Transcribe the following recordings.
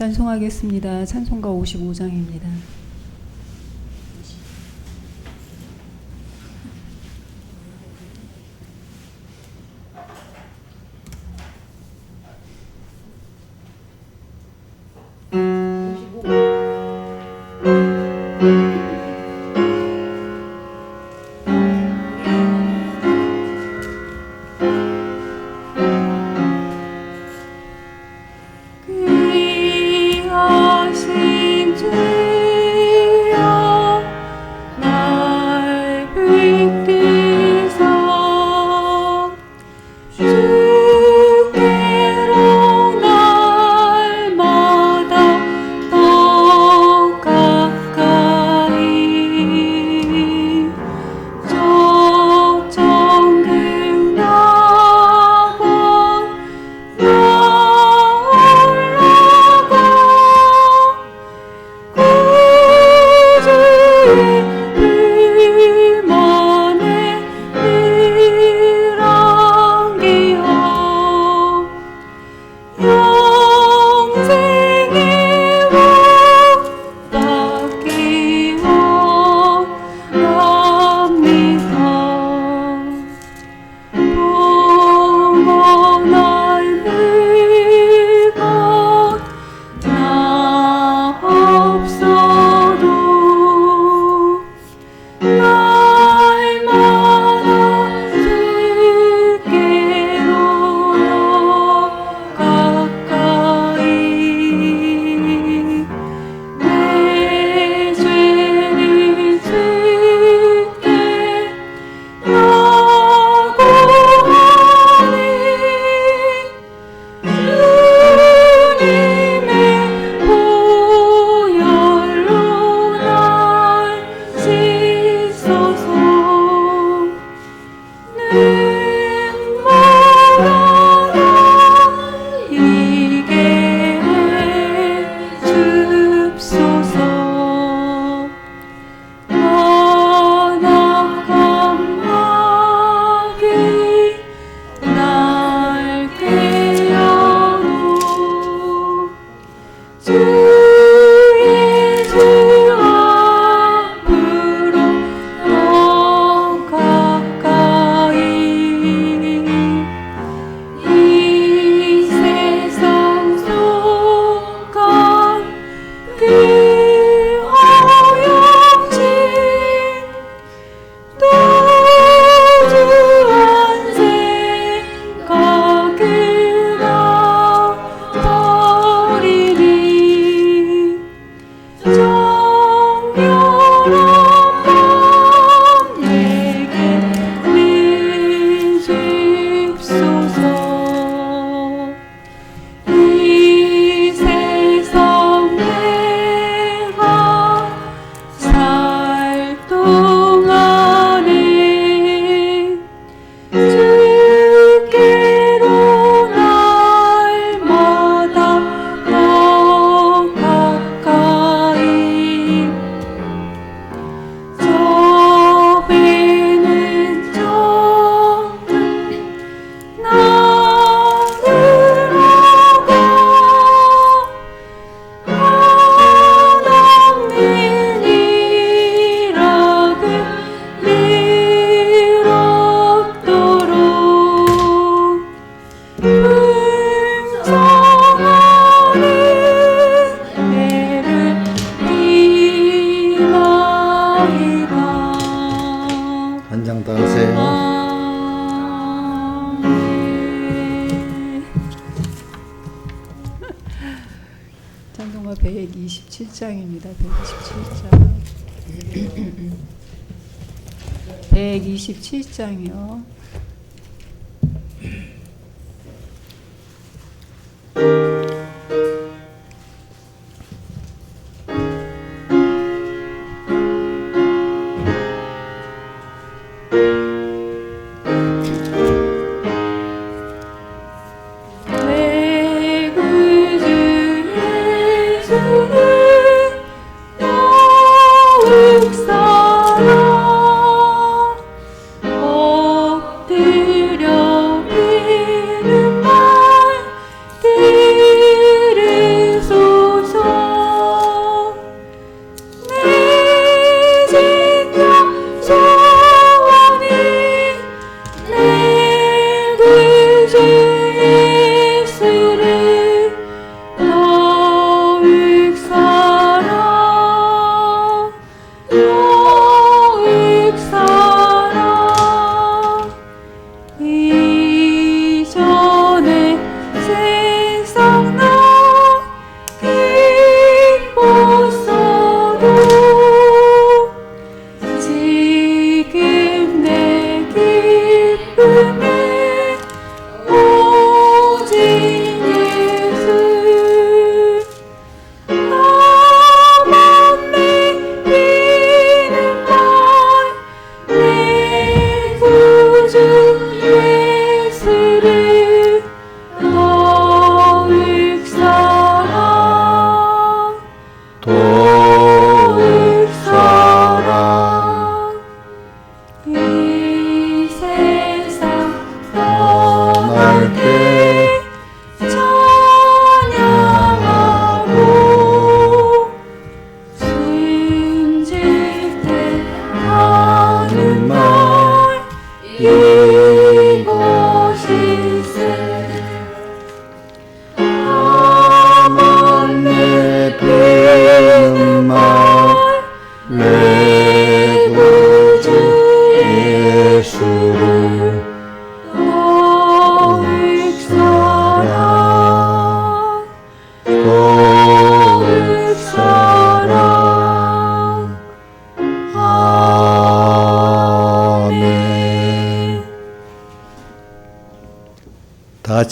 찬송하겠습니다. 찬송가 55장입니다. 찬송가 127장입니다. 127장. 127장이요.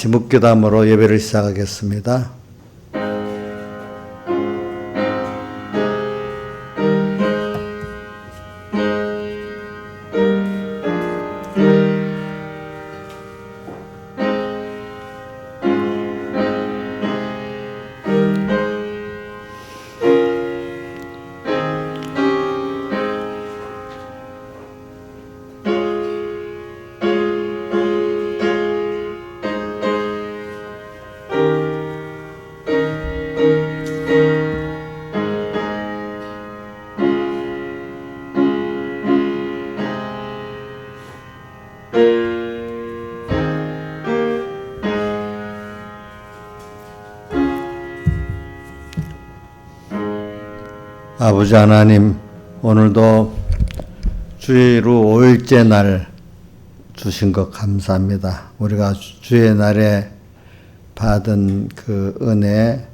같이 묵기도함으로 예배를 시작하겠습니다. 아버지 하나님, 오늘도 주의로 5일째 날 주신 것 감사합니다. 우리가 주의 날에 받은 그 은혜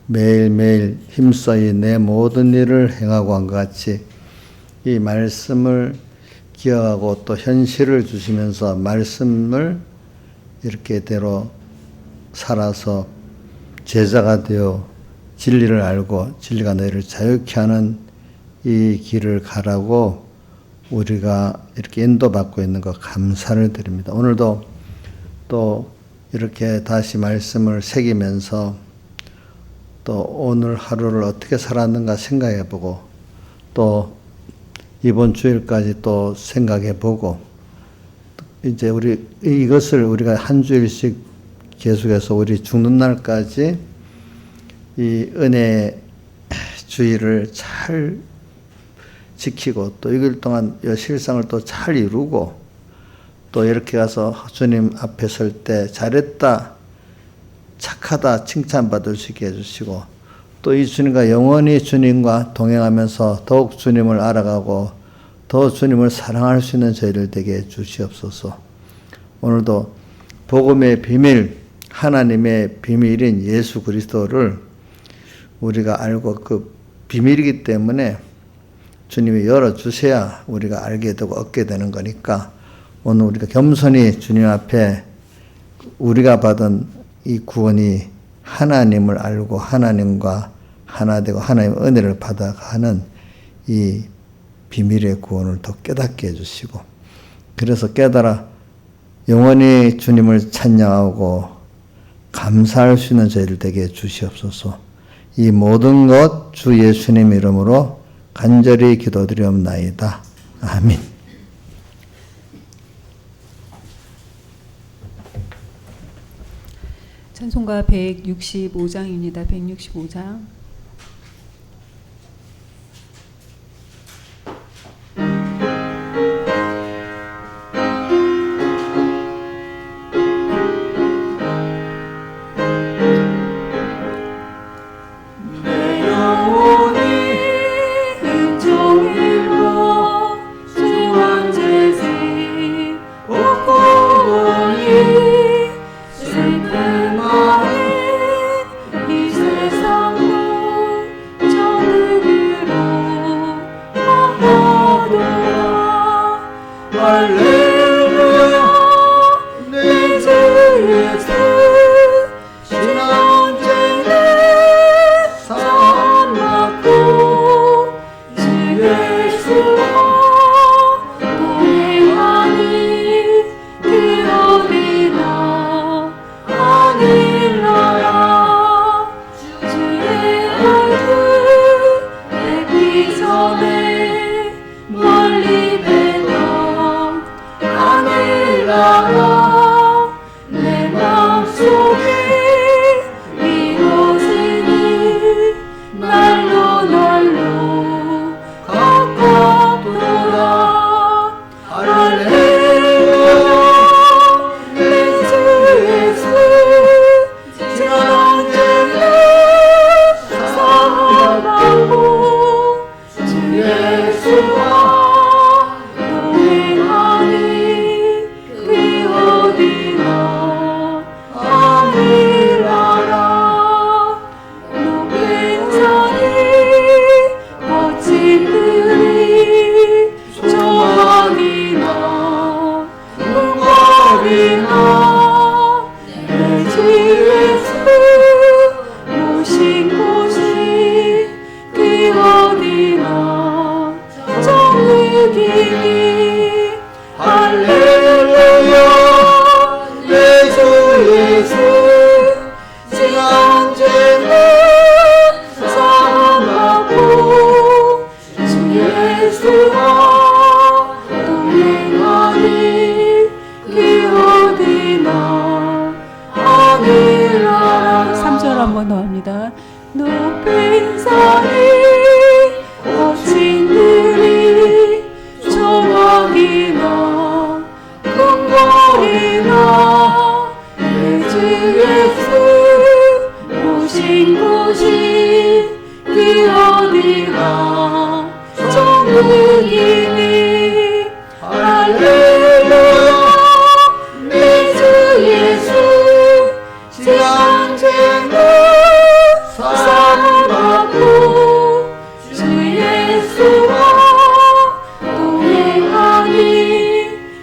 매일매일 힘써이 내 모든 일을 행하고 한 것 같이 이 말씀을 기억하고 또 현실을 주시면서 말씀을 이렇게대로 살아서 제자가 되어 진리를 알고 진리가 너희를 자유케 하는 이 길을 가라고 우리가 이렇게 인도받고 있는 것 감사를 드립니다. 오늘도 또 이렇게 다시 말씀을 새기면서 또 오늘 하루를 어떻게 살았는가 생각해보고 또 이번 주일까지 또 생각해보고 이제 우리 이것을 우리가 한 주일씩 계속해서 우리 죽는 날까지 이 은혜의 주의를 잘 지키고 또 6일 동안 이 실상을 또 잘 이루고 또 이렇게 가서 주님 앞에 설 때 잘했다, 착하다 칭찬받을 수 있게 해주시고 또 이 주님과 영원히 주님과 동행하면서 더욱 주님을 알아가고 더 주님을 사랑할 수 있는 저희를 되게 해주시옵소서. 오늘도 복음의 비밀, 하나님의 비밀인 예수 그리스도를 우리가 알고 그 비밀이기 때문에 주님이 열어주셔야 우리가 알게 되고 얻게 되는 거니까 오늘 우리가 겸손히 주님 앞에 우리가 받은 이 구원이 하나님을 알고 하나님과 하나 되고 하나님의 은혜를 받아가는 이 비밀의 구원을 더 깨닫게 해주시고 그래서 깨달아 영원히 주님을 찬양하고 감사할 수 있는 저희를 되게 해주시옵소서. 이 모든 것 주 예수님 이름으로 간절히 기도드리옵나이다. 아멘. 찬송가 165장입니다. 165장. 이 세상 주님이 할렐루야 내 주 예수 지상생을 사랑하고 주 예수와 동행하니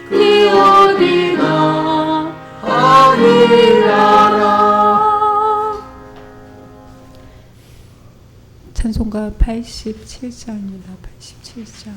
그 어디나 아니하라. 찬송가 87장입니다. 87장.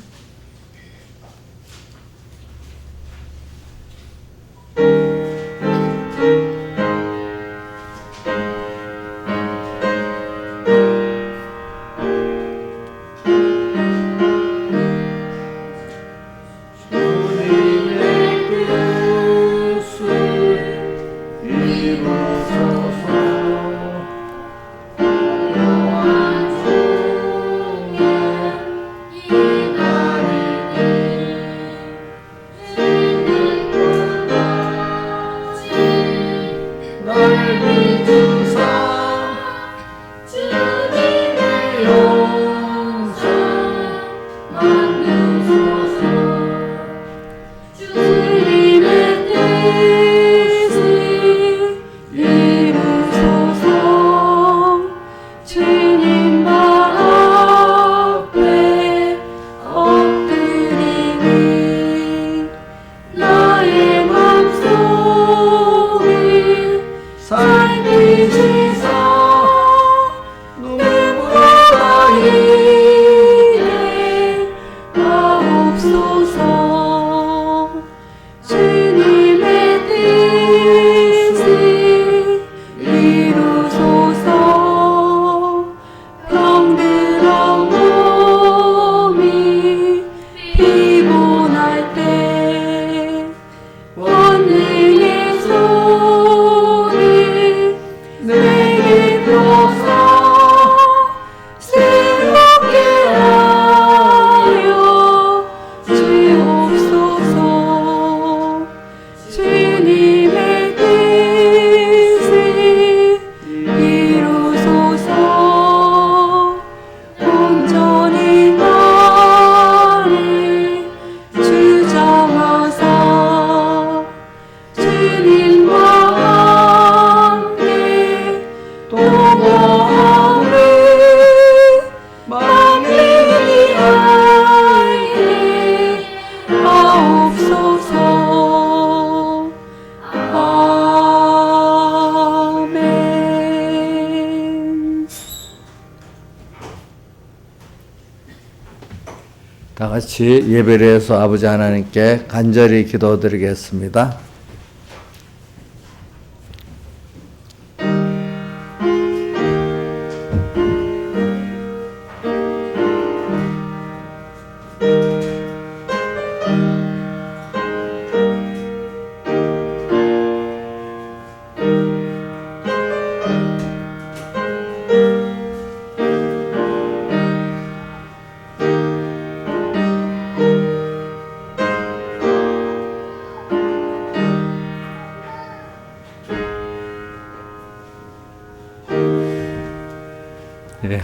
다 같이 예배를 해서 아버지 하나님께 간절히 기도드리겠습니다.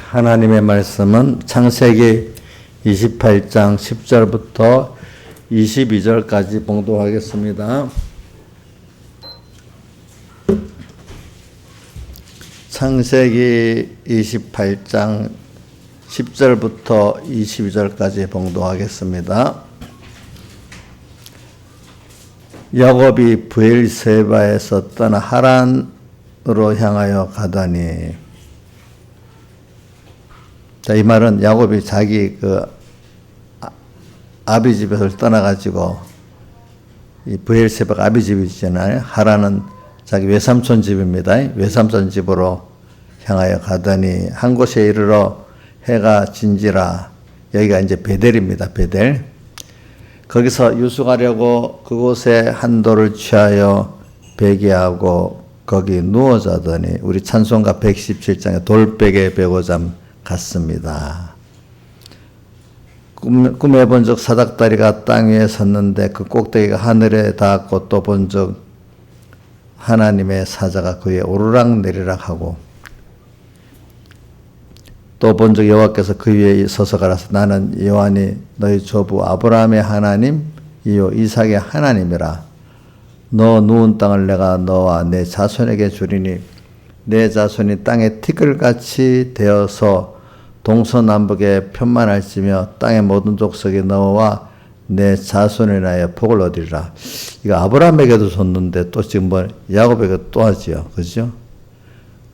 하나님의 말씀은 창세기 28장 10절부터 22절까지 봉독하겠습니다. 창세기 28장 10절부터 22절까지 봉독하겠습니다. 야곱이 브엘세바에서 떠나 하란으로 향하여 가더니, 자, 이 말은 야곱이 자기 아비 집에서 떠나가지고, 이 브엘세바가 아비 집이잖아요. 하란은 자기 외삼촌 집입니다. 외삼촌 집으로 향하여 가더니 한 곳에 이르러 해가 진지라, 여기가 이제 베델입니다. 베델. 거기서 유숙하려고 그곳에 한 돌을 취하여 베개하고 거기 누워 자더니, 우리 찬송가 117장에 돌베개 베고잠 같습니다. 꿈에 본 적 사닥다리가 땅 위에 섰는데 그 꼭대기가 하늘에 닿았고, 또 본 적 하나님의 사자가 그에 오르락 내리락 하고, 또 본즉 여호와께서 그 위에 서서 가라사 나는 여호와니 너희 조부 아브라함의 하나님 이요 이삭의 하나님이라. 너 누운 땅을 내가 너와 내 자손에게 주리니 내 자손이 땅의 티끌같이 되어서 동서남북에 편만할지며 땅의 모든 족속이 너와 내 자손을 인하여 복을 얻으리라. 이거 아브라함에게도 줬는데 또 지금 뭐 야곱에게 또 하지요. 그죠?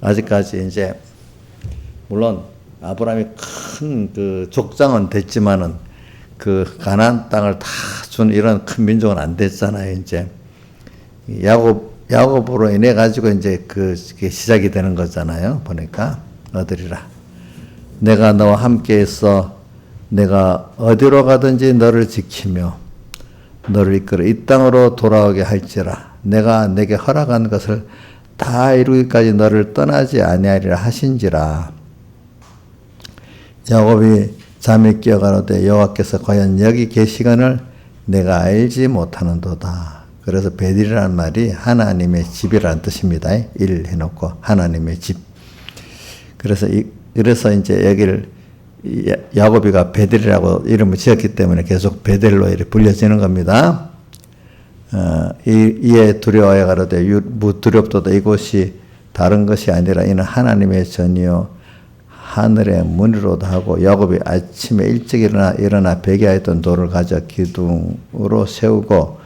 아직까지 이제 물론 아브라함이 큰 그 족장은 됐지만은 그 가나안 땅을 다 준 이런 큰 민족은 안 됐잖아요. 이제 야곱으로 인해 가지고 이제 그게 시작이 되는 거잖아요. 보니까 얻으리라. 내가 너와 함께 있어 내가 어디로 가든지 너를 지키며 너를 이끌어 이 땅으로 돌아오게 할지라. 내가 내게 허락한 것을 다 이루기까지 너를 떠나지 아니하리라 하신지라. 야곱이 잠이 깨어 가로되 여호와께서 과연 여기 계시거늘 내가 알지 못하는도다. 그래서 베델이라는 말이 하나님의 집이라는 뜻입니다. 일 해놓고 하나님의 집. 그래서 이제 여기를 야곱이가 베델이라고 이름을 지었기 때문에 계속 베델로 이렇게 불려지는 겁니다. 이에 두려워하여 가로되 무두렵도다. 이곳이 다른 것이 아니라 이는 하나님의 전이요 하늘의 문이로다 하고 야곱이 아침에 일찍 일어나 베개하였던 돌을 가져 기둥으로 세우고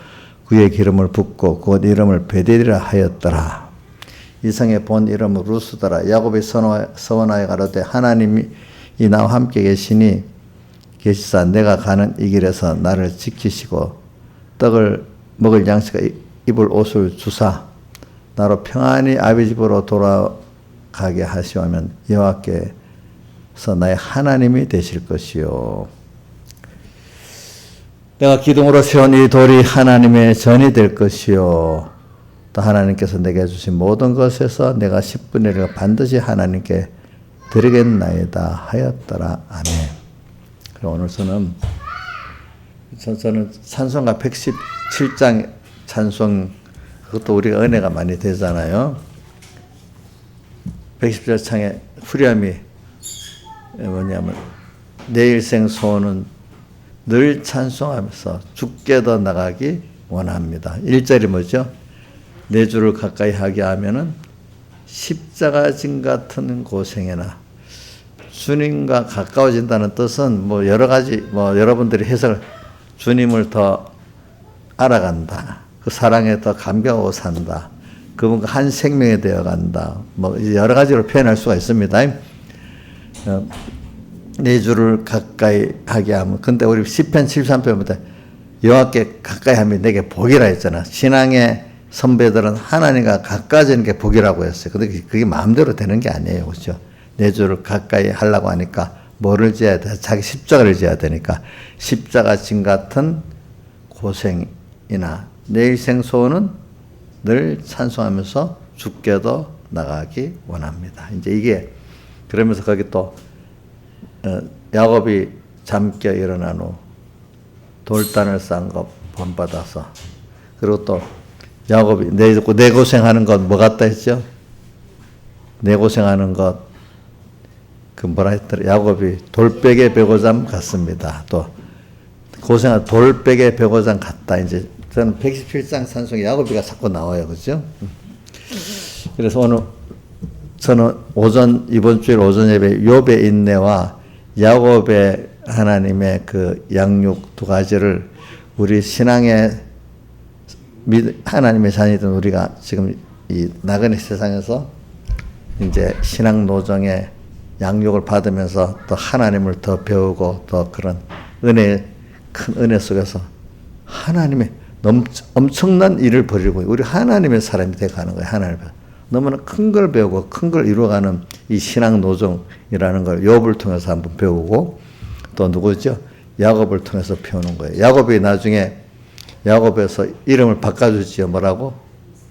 그의 기름을 붓고 곧 이름을 베델이라 하였더라. 이성의 본 이름은 루스더라. 야곱이 서원하여 가로되 하나님이 나와 함께 계시사 내가 가는 이 길에서 나를 지키시고 떡을 먹을 양식과 입을 옷을 주사 나로 평안히 아비 집으로 돌아가게 하시오면 여호와께서 나의 하나님이 되실 것이요. 내가 기둥으로 세운 이 돌이 하나님의 전이 될 것이요. 또 하나님께서 내게 주신 모든 것에서 내가 10분의 1을 반드시 하나님께 드리겠나이다 하였더라. 아멘. 그럼 오늘 저는 찬송가 117장 찬송, 그것도 우리가 은혜가 많이 되잖아요. 117장의 후렴이 뭐냐면 내 일생 소원은 늘 찬송하면서 주께 더 나가기 원합니다. 1절이 뭐죠? 내 주를 가까이 하게 하면은 십자가 진 같은 고생이나 주님과 가까워진다는 뜻은 뭐 여러 가지 여러분들이 해석을 주님을 더 알아간다. 그 사랑에 더 감격하고 산다. 그분과 한 생명이 되어 간다. 여러 가지로 표현할 수가 있습니다. 내 주를 가까이 하게 하면. 근데 우리 시편 73편부터 여호와께 가까이 하면 내게 복이라 했잖아. 신앙의 선배들은 하나님과 가까워지는 게 복이라고 했어요. 근데 그게 마음대로 되는 게 아니에요. 그렇죠? 내 주를 가까이 하려고 하니까 뭐를 지어야 돼? 자기 십자가를 지어야 되니까 십자가 진 같은 고생이나 내 일생 소원은 늘 찬송하면서 주께도 나가기 원합니다. 이제 이게 그러면서 거기 또 야곱이 잠겨 일어난 후 돌단을 쌓은 것 본받아서 그리고 또 야곱이 내 고생하는 것 뭐 같다 했죠? 내 고생하는 것 그 뭐라 했더라? 야곱이 돌베개 베고잠 같습니다. 또 고생한 돌베개 베고잠 같다. 이제 저는 117장 찬송에 야곱이가 자꾸 나와요. 그죠? 그래서 오늘 저는 이번 주일 오전 예배 욥의 인내와 야곱의 하나님의 그 양육 두 가지를 우리 신앙의 하나님의 자녀된 우리가 지금 이 나그네 세상에서 이제 신앙 노정의 양육을 받으면서 또 하나님을 더 배우고 또 그런 큰 은혜 속에서 하나님의 엄청난 일을 벌이고 우리 하나님의 사람이 되어가는 거예요. 하나님을 너무나 큰 걸 배우고 큰 걸 이루어가는 이 신앙 노정이라는 걸 욥을 통해서 한번 배우고 또 누구죠? 야곱을 통해서 배우는 거예요. 야곱이 나중에 야곱에서 이름을 바꿔주지요. 뭐라고?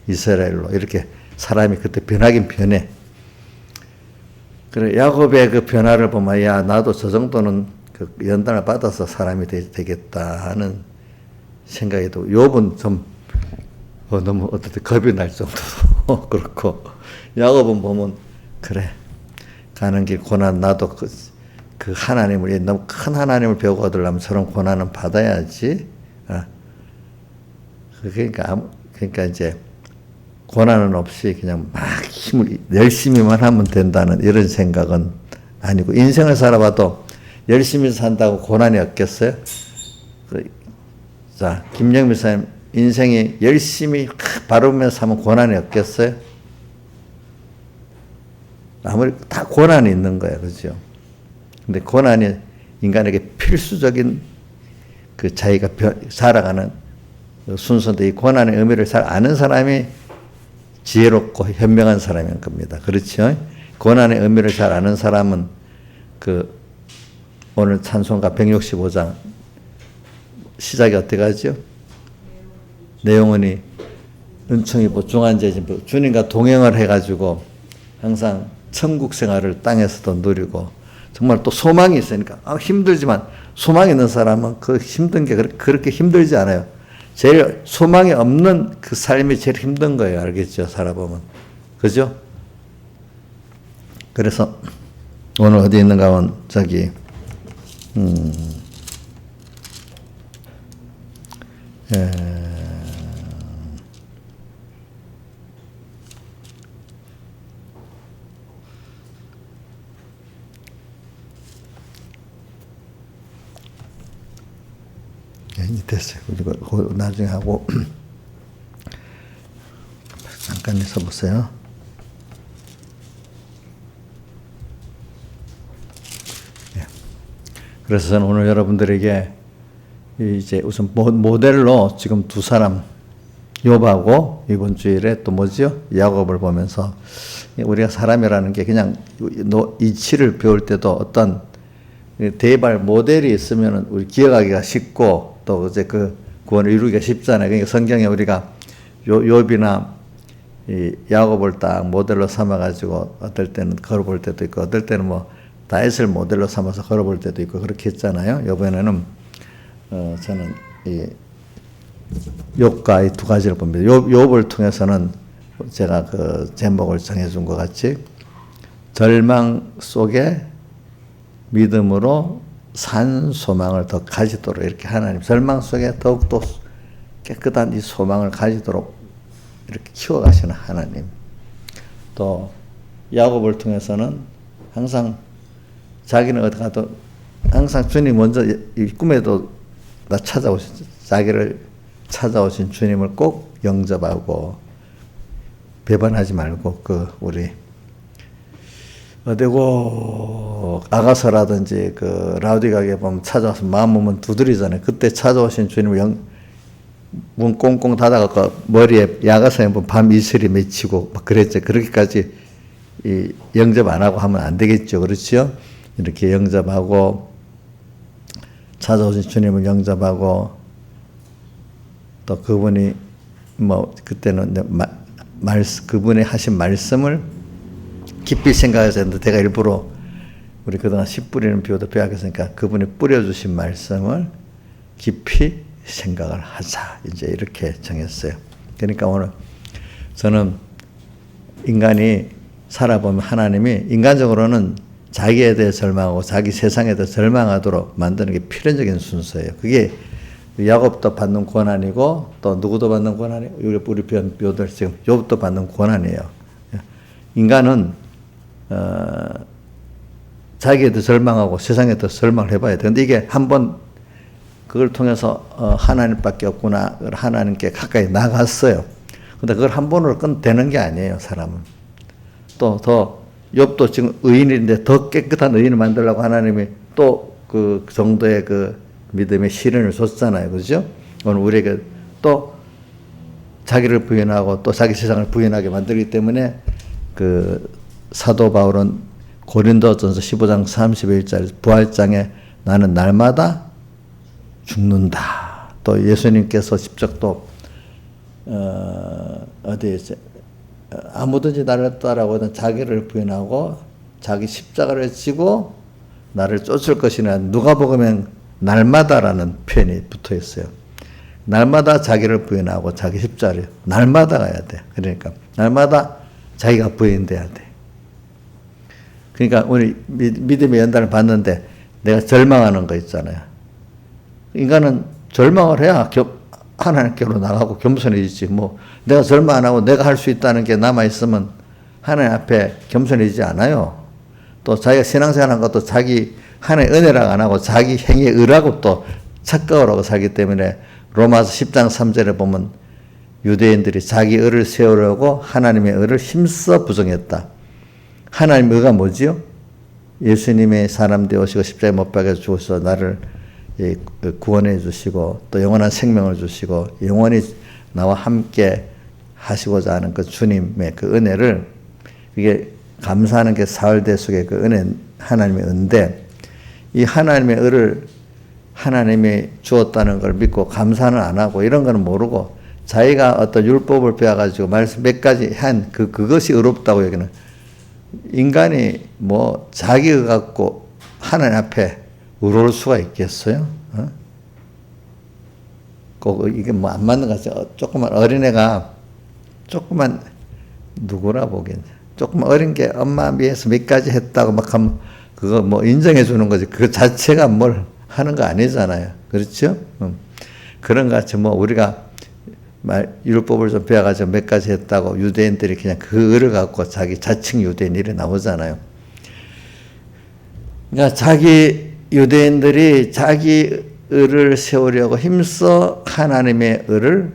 이스라엘로. 이렇게 사람이 그때 변하긴 변해. 그래 야곱의 그 변화를 보면 야 나도 저 정도는 그 연단을 받아서 사람이 되겠다 하는 생각이 들고 욥은 좀 너무 어떻게 겁이 날 정도로 그렇고 야곱은 보면 그래 가는 길 고난 나도 그 하나님을 너무 큰 하나님을 배우고 얻으려면 저런 고난은 받아야지. 그러니까 이제 고난은 없이 그냥 막 힘을 열심히만 하면 된다는 이런 생각은 아니고, 인생을 살아봐도 열심히 산다고 고난이 없겠어요? 자, 김영미 사님 인생이 열심히 바르면서 하면 고난이 없겠어요? 아무리 다 고난이 있는 거예요, 그죠? 근데 고난이 인간에게 필수적인 그 자기가 살아가는 순서인데, 이 고난의 의미를 잘 아는 사람이 지혜롭고 현명한 사람인 겁니다. 그렇죠? 고난의 의미를 잘 아는 사람은 오늘 찬송가 165장 시작이 어떻게 하죠? 내용은이 은총이 보중한제진 주님과 동행을 해가지고 항상 천국 생활을 땅에서도 누리고, 정말 또 소망이 있으니까 힘들지만 소망이 있는 사람은 그 힘든 게 그렇게 힘들지 않아요. 제일 소망이 없는 그 삶이 제일 힘든 거예요. 알겠죠? 살아보면. 그죠? 그래서 오늘 어디 있는가 하면 저기 됐어요. 그리고 나중에 하고 잠깐 있어 보세요. 그래서 저는 오늘 여러분들에게 이제 우선 모델로 지금 두 사람, 욥하고 이번 주일에 또 뭐지요? 야곱을 보면서 우리가 사람이라는 게 그냥 이치를 배울 때도 어떤 대발 모델이 있으면 우리 기억하기가 쉽고 또 이제 그 구원을 이루기가 쉽잖아요. 그러니까 성경에 우리가 욥이나 이 야곱을 딱 모델로 삼아가지고 어떨 때는 걸어볼 때도 있고, 어떨 때는 뭐 다윗을 모델로 삼아서 걸어볼 때도 있고 그렇게 했잖아요. 이번에는 저는 이 욥과 이 두 가지를 봅니다. 욥을 통해서는 제가 그 제목을 정해준 것 같이 절망 속에 믿음으로 산 소망을 더 가지도록, 이렇게 하나님 절망 속에 더욱더 깨끗한 이 소망을 가지도록 이렇게 키워가시는 하나님. 또 야곱을 통해서는 항상 자기는 어디 가도 항상 주님 먼저 이 꿈에도 자기를 찾아오신 주님을 꼭 영접하고 배반하지 말고, 우리 어디고 아가서라든지 라우디가게 보면 찾아와서 마음 몸은 두드리잖아요. 그때 찾아오신 주님을 문 꽁꽁 닫아갖고 머리에 야가서에 밤 이슬이 맺히고 막 그랬죠. 그렇게까지 영접 안 하고 하면 안 되겠죠. 그렇죠? 이렇게 영접하고 찾아오신 주님을 영접하고, 또 그분이 그때는 그분이 하신 말씀을 깊이 생각해서 했는데, 제가 일부러 우리 그동안 씨 뿌리는 비유도 배웠으니까 그분이 뿌려주신 말씀을 깊이 생각을 하자, 이제 이렇게 정했어요. 그러니까 오늘 저는 인간이 살아보면 하나님이 인간적으로는 자기에 대해 절망하고 자기 세상에 대해 절망하도록 만드는 게 필연적인 순서예요. 그게 야곱도 받는 고난이고 또 누구도 받는 고난이고, 우리 배우들 지금 욥도 받는 고난이에요. 인간은 자기에 대해 절망하고 세상에 대해 절망을 해봐야 돼. 근데 이게 한번 그걸 통해서 하나님밖에 없구나, 하나님께 가까이 나갔어요. 근데 그걸 한 번으로 되는 게 아니에요, 사람은. 또 더 욥도 지금 의인인데 더 깨끗한 의인을 만들려고 하나님이 또 그 정도의 그 믿음의 시련을 줬잖아요. 그죠? 오늘 우리에게 또 자기를 부인하고 또 자기 세상을 부인하게 만들기 때문에 그 사도 바울은 고린도전서 15장 31절 부활장에 나는 날마다 죽는다. 또 예수님께서 직접 또 어디에 아무든지 나를 따라오든 자기를 부인하고 자기 십자가를 지고 나를 쫓을 것이나, 누가복음엔 날마다라는 표현이 붙어 있어요. 날마다 자기를 부인하고 자기 십자가를 날마다 가야 돼. 그러니까 날마다 자기가 부인돼야 돼. 그러니까 우리 믿음의 연단을 받는데 내가 절망하는 거 있잖아요. 인간은 절망을 해야 하나님께로 나가고 겸손해지지. 뭐 내가 절망 안 하고 내가 할 수 있다는 게 남아있으면 하나님 앞에 겸손해지지 않아요. 또 자기가 신앙생활한 것도 자기 하나님의 은혜라고 안 하고 자기 행위에 의라고 또 착각을 하고 살기 때문에 로마서 10장 3절에 보면 유대인들이 자기 의를 세우려고 하나님의 의를 힘써 부정했다. 하나님의 의가 뭐지요? 예수님의 사람 되어오시고 십자가에 못 박혀 죽으셔서 나를 구원해 주시고 또 영원한 생명을 주시고 영원히 나와 함께 하시고자 하는 그 주님의 그 은혜를, 이게 감사하는 게 사흘 대속의 그 은혜, 하나님의 은데, 이 하나님의 의를 하나님이 주었다는 걸 믿고 감사는 안 하고 이런 거는 모르고 자기가 어떤 율법을 배워가지고 말씀 몇 가지 한 그것이 의롭다고 여기는, 인간이 뭐 자기 의 갖고 하나님 앞에 의로울 수가 있겠어요? 꼭 이게 뭐 안 맞는 것 같아요. 조그만 어린애가, 조그만 누구라 보겠냐, 조그만 어린 게 엄마 위해서 몇 가지 했다고 막 하면 그거 뭐 인정해 주는 거지. 그 자체가 뭘 하는 거 아니잖아요. 그렇죠? 그런 것 같이 뭐 우리가 율법을 좀 배워가지고 몇 가지 했다고 유대인들이 그냥 그 의를 갖고 자기 자칭 유대인이 나오잖아요. 그러니까 자기 유대인들이 자기 의를 세우려고 힘써 하나님의 의를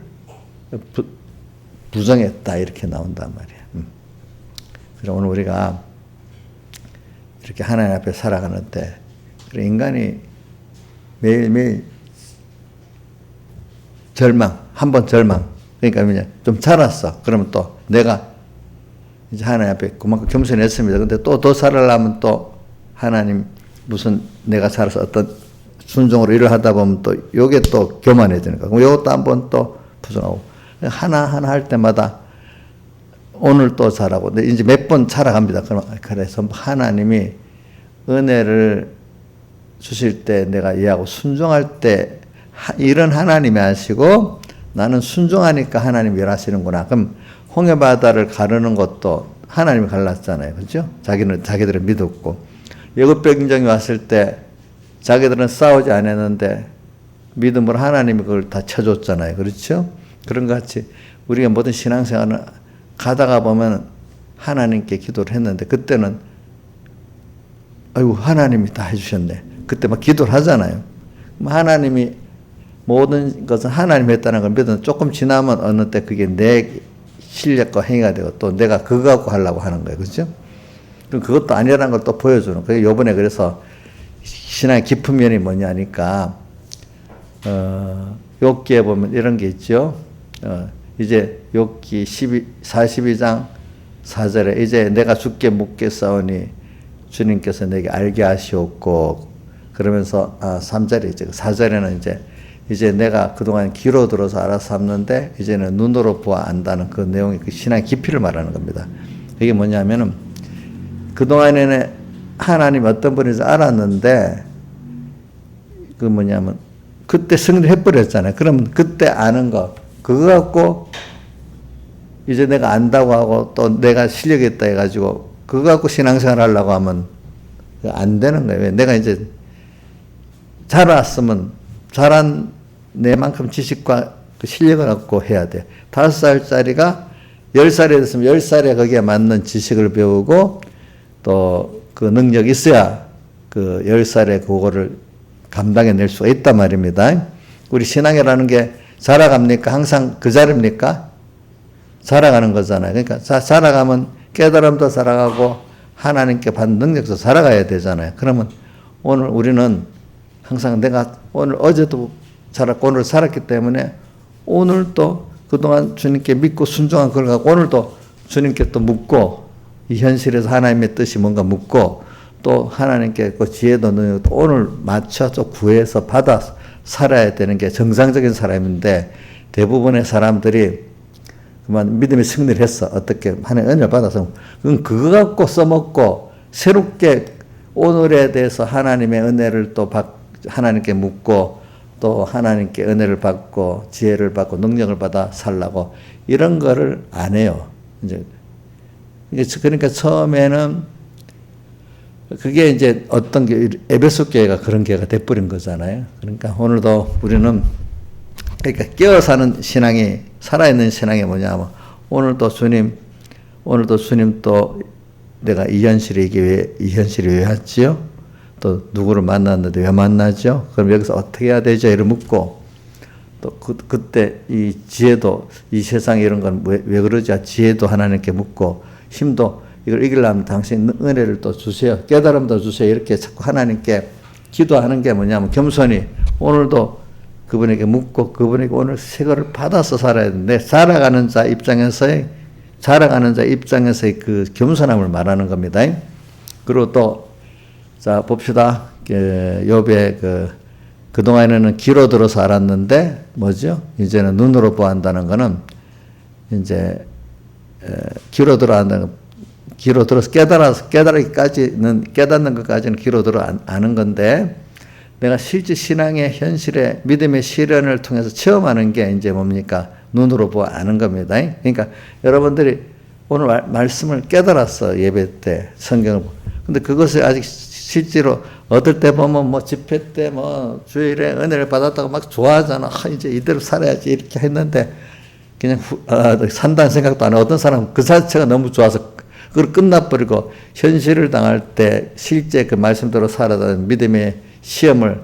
부정했다, 이렇게 나온단 말이에요. 그래서 오늘 우리가 이렇게 하나님 앞에 살아가는데, 인간이 매일매일 절망, 한 번 절망. 그러니까 뭐냐, 좀 자랐어. 그러면 또 내가 이제 하나님 앞에 그만큼 겸손했습니다. 근데 또 더 살아가려면 또 하나님 무슨 내가 살아서 어떤 순종으로 일을 하다 보면 또 요게 또 교만해지는 거야. 그럼 요것도 한번 또 부정하고. 하나하나 할 때마다 오늘 또 잘하고. 근데 이제 몇 번 살아갑니다. 그래서 하나님이 은혜를 주실 때 내가 이해하고 순종할 때 일은 하나님이 하시고 나는 순종하니까 하나님이 일하시는구나. 그럼 홍해바다를 가르는 것도 하나님이 갈랐잖아요. 그렇죠? 자기들은 믿었고. 애굽병정이 왔을 때 자기들은 싸우지 않았는데 믿음으로 하나님이 그걸 다 쳐줬잖아요. 그렇죠? 그런 것 같이 우리가 모든 신앙생활은 가다가 보면 하나님께 기도를 했는데 그때는 아이고 하나님이 다 해주셨네. 그때 막 기도를 하잖아요. 하나님이 모든 것은 하나님이 했다는 걸 믿으면 조금 지나면 어느 때 그게 내 실력과 행위가 되고 또 내가 그거 갖고 하려고 하는 거예요. 그렇죠? 그럼 그것도 아니라는 걸 또 보여주는 거예요. 요번에 그래서 신앙의 깊은 면이 뭐냐니까 욥기에 보면 이런 게 있죠. 이제 욥기 42장 4절에 이제 내가 주께 묻겠사오니 주님께서 내게 알게 하시옵고, 그러면서 3절에 이제 4절에는 이제 내가 그동안 귀로 들어서 알아서 삼는데 이제는 눈으로 보아 안다는 그 내용이 그 신앙의 깊이를 말하는 겁니다. 이게 뭐냐면은 그동안에는 하나님 어떤 분인지 알았는데 그 뭐냐면 그때 승리해버렸잖아요. 그러면 그때 아는 거 그거 갖고 이제 내가 안다고 하고 또 내가 실력이 있다 해가지고 그거 갖고 신앙생활 하려고 하면 안 되는 거예요. 내가 이제 자랐으면 자란 내만큼 지식과 그 실력을 갖고 해야 돼. 5살짜리가 10살이 됐으면 10살에 거기에 맞는 지식을 배우고 또 그 능력이 있어야 그 10살에 그거를 감당해낼 수가 있단 말입니다. 우리 신앙이라는 게 자라갑니까? 항상 그 자리입니까? 자라가는 거잖아요. 그러니까 자라가면 깨달음도 자라가고 하나님께 받는 능력도 자라가야 되잖아요. 그러면 오늘 우리는 항상 내가 오늘 어제도 자랐고 오늘 살았기 때문에 오늘도 그동안 주님께 믿고 순종한 걸 갖고 오늘도 주님께 또 묻고 이 현실에서 하나님의 뜻이 뭔가 묻고 또 하나님께 그 지혜도 능력도 오늘 맞춰서 구해서 받아 살아야 되는 게 정상적인 사람인데 대부분의 사람들이 그만 믿음의 승리를 했어. 어떻게 하나님의 은혜를 받아서 그건 그거 갖고 써먹고 새롭게 오늘에 대해서 하나님의 은혜를 또 하나님께 묻고 또 하나님께 은혜를 받고 지혜를 받고 능력을 받아 살라고 이런 거를 안 해요. 이제 그러니까 처음에는 그게 이제 어떤 게 에베소 교회가 그런 교회가 돼버린 거잖아요. 그러니까 오늘도 우리는 그러니까 깨어 사는 신앙이 살아있는 신앙이 뭐냐면 오늘도 주님 또 내가 이 현실에 이 현실이 왜 왔지요? 또 누구를 만났는데 왜 만나죠? 그럼 여기서 어떻게 해야 되죠? 이를 묻고 또 그때 이 지혜도 이 세상에 이런 건 왜 그러지? 지혜도 하나님께 묻고 힘도 이걸 이기려면 당신 은혜를 또 주세요. 깨달음도 주세요. 이렇게 자꾸 하나님께 기도하는 게 뭐냐면 겸손히 오늘도 그분에게 묻고 그분에게 오늘 새 거를 받아서 살아야 되는데 자라가는 자 입장에서의 그 겸손함을 말하는 겁니다. 그리고 또 자 봅시다. 욥의 그동안에는 귀로 들어서 알았는데 뭐죠? 이제는 눈으로 보한다는 거는 이제 귀로 들어서 깨닫는 것까지는 귀로 들어 아는 건데 내가 실제 신앙의 현실의 믿음의 실현을 통해서 체험하는 게 이제 뭡니까? 눈으로 보아 아는 겁니다. 그러니까 여러분들이 오늘 말씀을 깨달았어. 예배 때 성경을. 근데 그것을 아직 실제로 얻을 때 보면 뭐 집회 때 뭐 주일에 은혜를 받았다고 막 좋아하잖아. 이제 이대로 살아야지 이렇게 했는데 그냥 산다는 생각도 안 해. 어떤 사람은 그 자체가 너무 좋아서 그걸 끝나버리고 현실을 당할 때 실제 그 말씀대로 살아가는 믿음의 시험을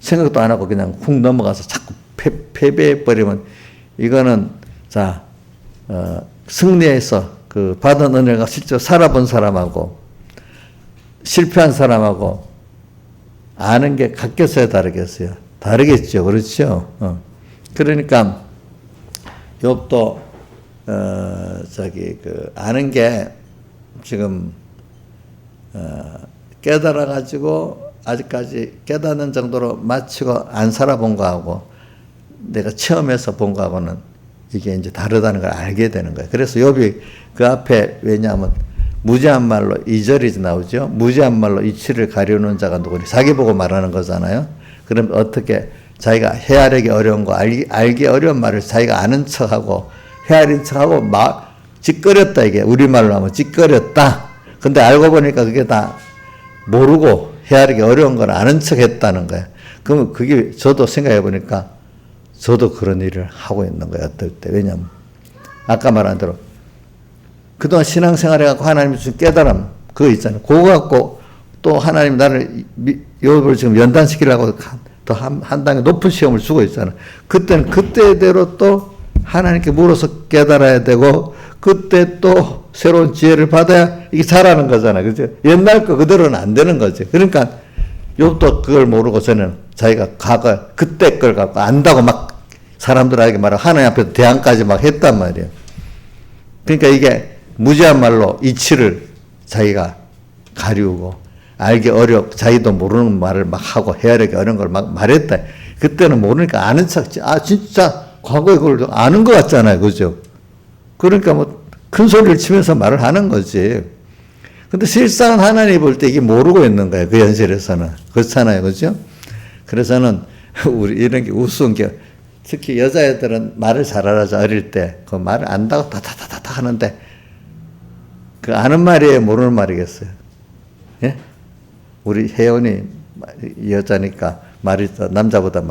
생각도 안 하고 그냥 훅 넘어가서 자꾸 패배해버리면 이거는 승리해서 그 받은 은혜가 실제로 살아본 사람하고 실패한 사람하고 아는 게 같겠어요, 다르겠어요? 다르겠죠, 그렇죠? 그러니까 욥도 아는 게 지금 깨달아 가지고 아직까지 깨닫는 정도로 마치고 안 살아본 거하고 내가 체험해서 본 거하고는 이게 이제 다르다는 걸 알게 되는 거예요. 그래서 욥이 그 앞에 왜냐하면 무지한 말로 2절이 나오죠. 무지한 말로 이치를 가려는 자가 누구니? 자기 보고 말하는 거잖아요. 그럼 어떻게 자기가 헤아리기 어려운 거 알기 어려운 말을 자기가 아는 척하고 헤아린 척하고 막 찌꺼렸다 이게 우리말로 하면 찌꺼렸다. 근데 알고 보니까 그게 다 모르고 헤아리기 어려운 걸 아는 척 했다는 거예요. 그러면 그게 저도 생각해 보니까 저도 그런 일을 하고 있는 거예요. 어떨 때. 왜냐하면 아까 말한 대로 그동안 신앙생활 해갖고 하나님이 주신 깨달음 그거 있잖아요. 그거 갖고 또 하나님 나를 욥을 지금 연단시키려고 더 한 단계 높은 시험을 주고 있잖아요. 그때는 그때대로 또 하나님께 물어서 깨달아야 되고 그때 또 새로운 지혜를 받아야 이게 잘하는 거잖아요. 그죠? 옛날 거 그대로는 안 되는 거지. 그러니까 욥도 그걸 모르고 저는 자기가 과거 그때 걸 갖고 안다고 막 사람들에게 말하고 하나님 앞에서 대항까지 막 했단 말이에요. 그러니까 이게 무지한 말로 이치를 자기가 가리우고 알기 자기도 모르는 말을 막 하고 헤아리기 어려운 걸 막 말했다. 그때는 모르니까 아는 척, 진짜 과거에 그걸 아는 것 같잖아요. 그죠? 그러니까 뭐 큰 소리를 치면서 말을 하는 거지. 근데 실상은 하나님이 볼 때 이게 모르고 있는 거예요. 그 현실에서는. 그렇잖아요. 그죠? 그래서는 우리 이런 게 우스운 게 특히 여자애들은 말을 잘하자 어릴 때 그 말을 안다고 다다다다 하는데 그 아는 말이에요, 모르는 말이겠어요? 예? 우리 혜원이 여자니까 말이 남자보다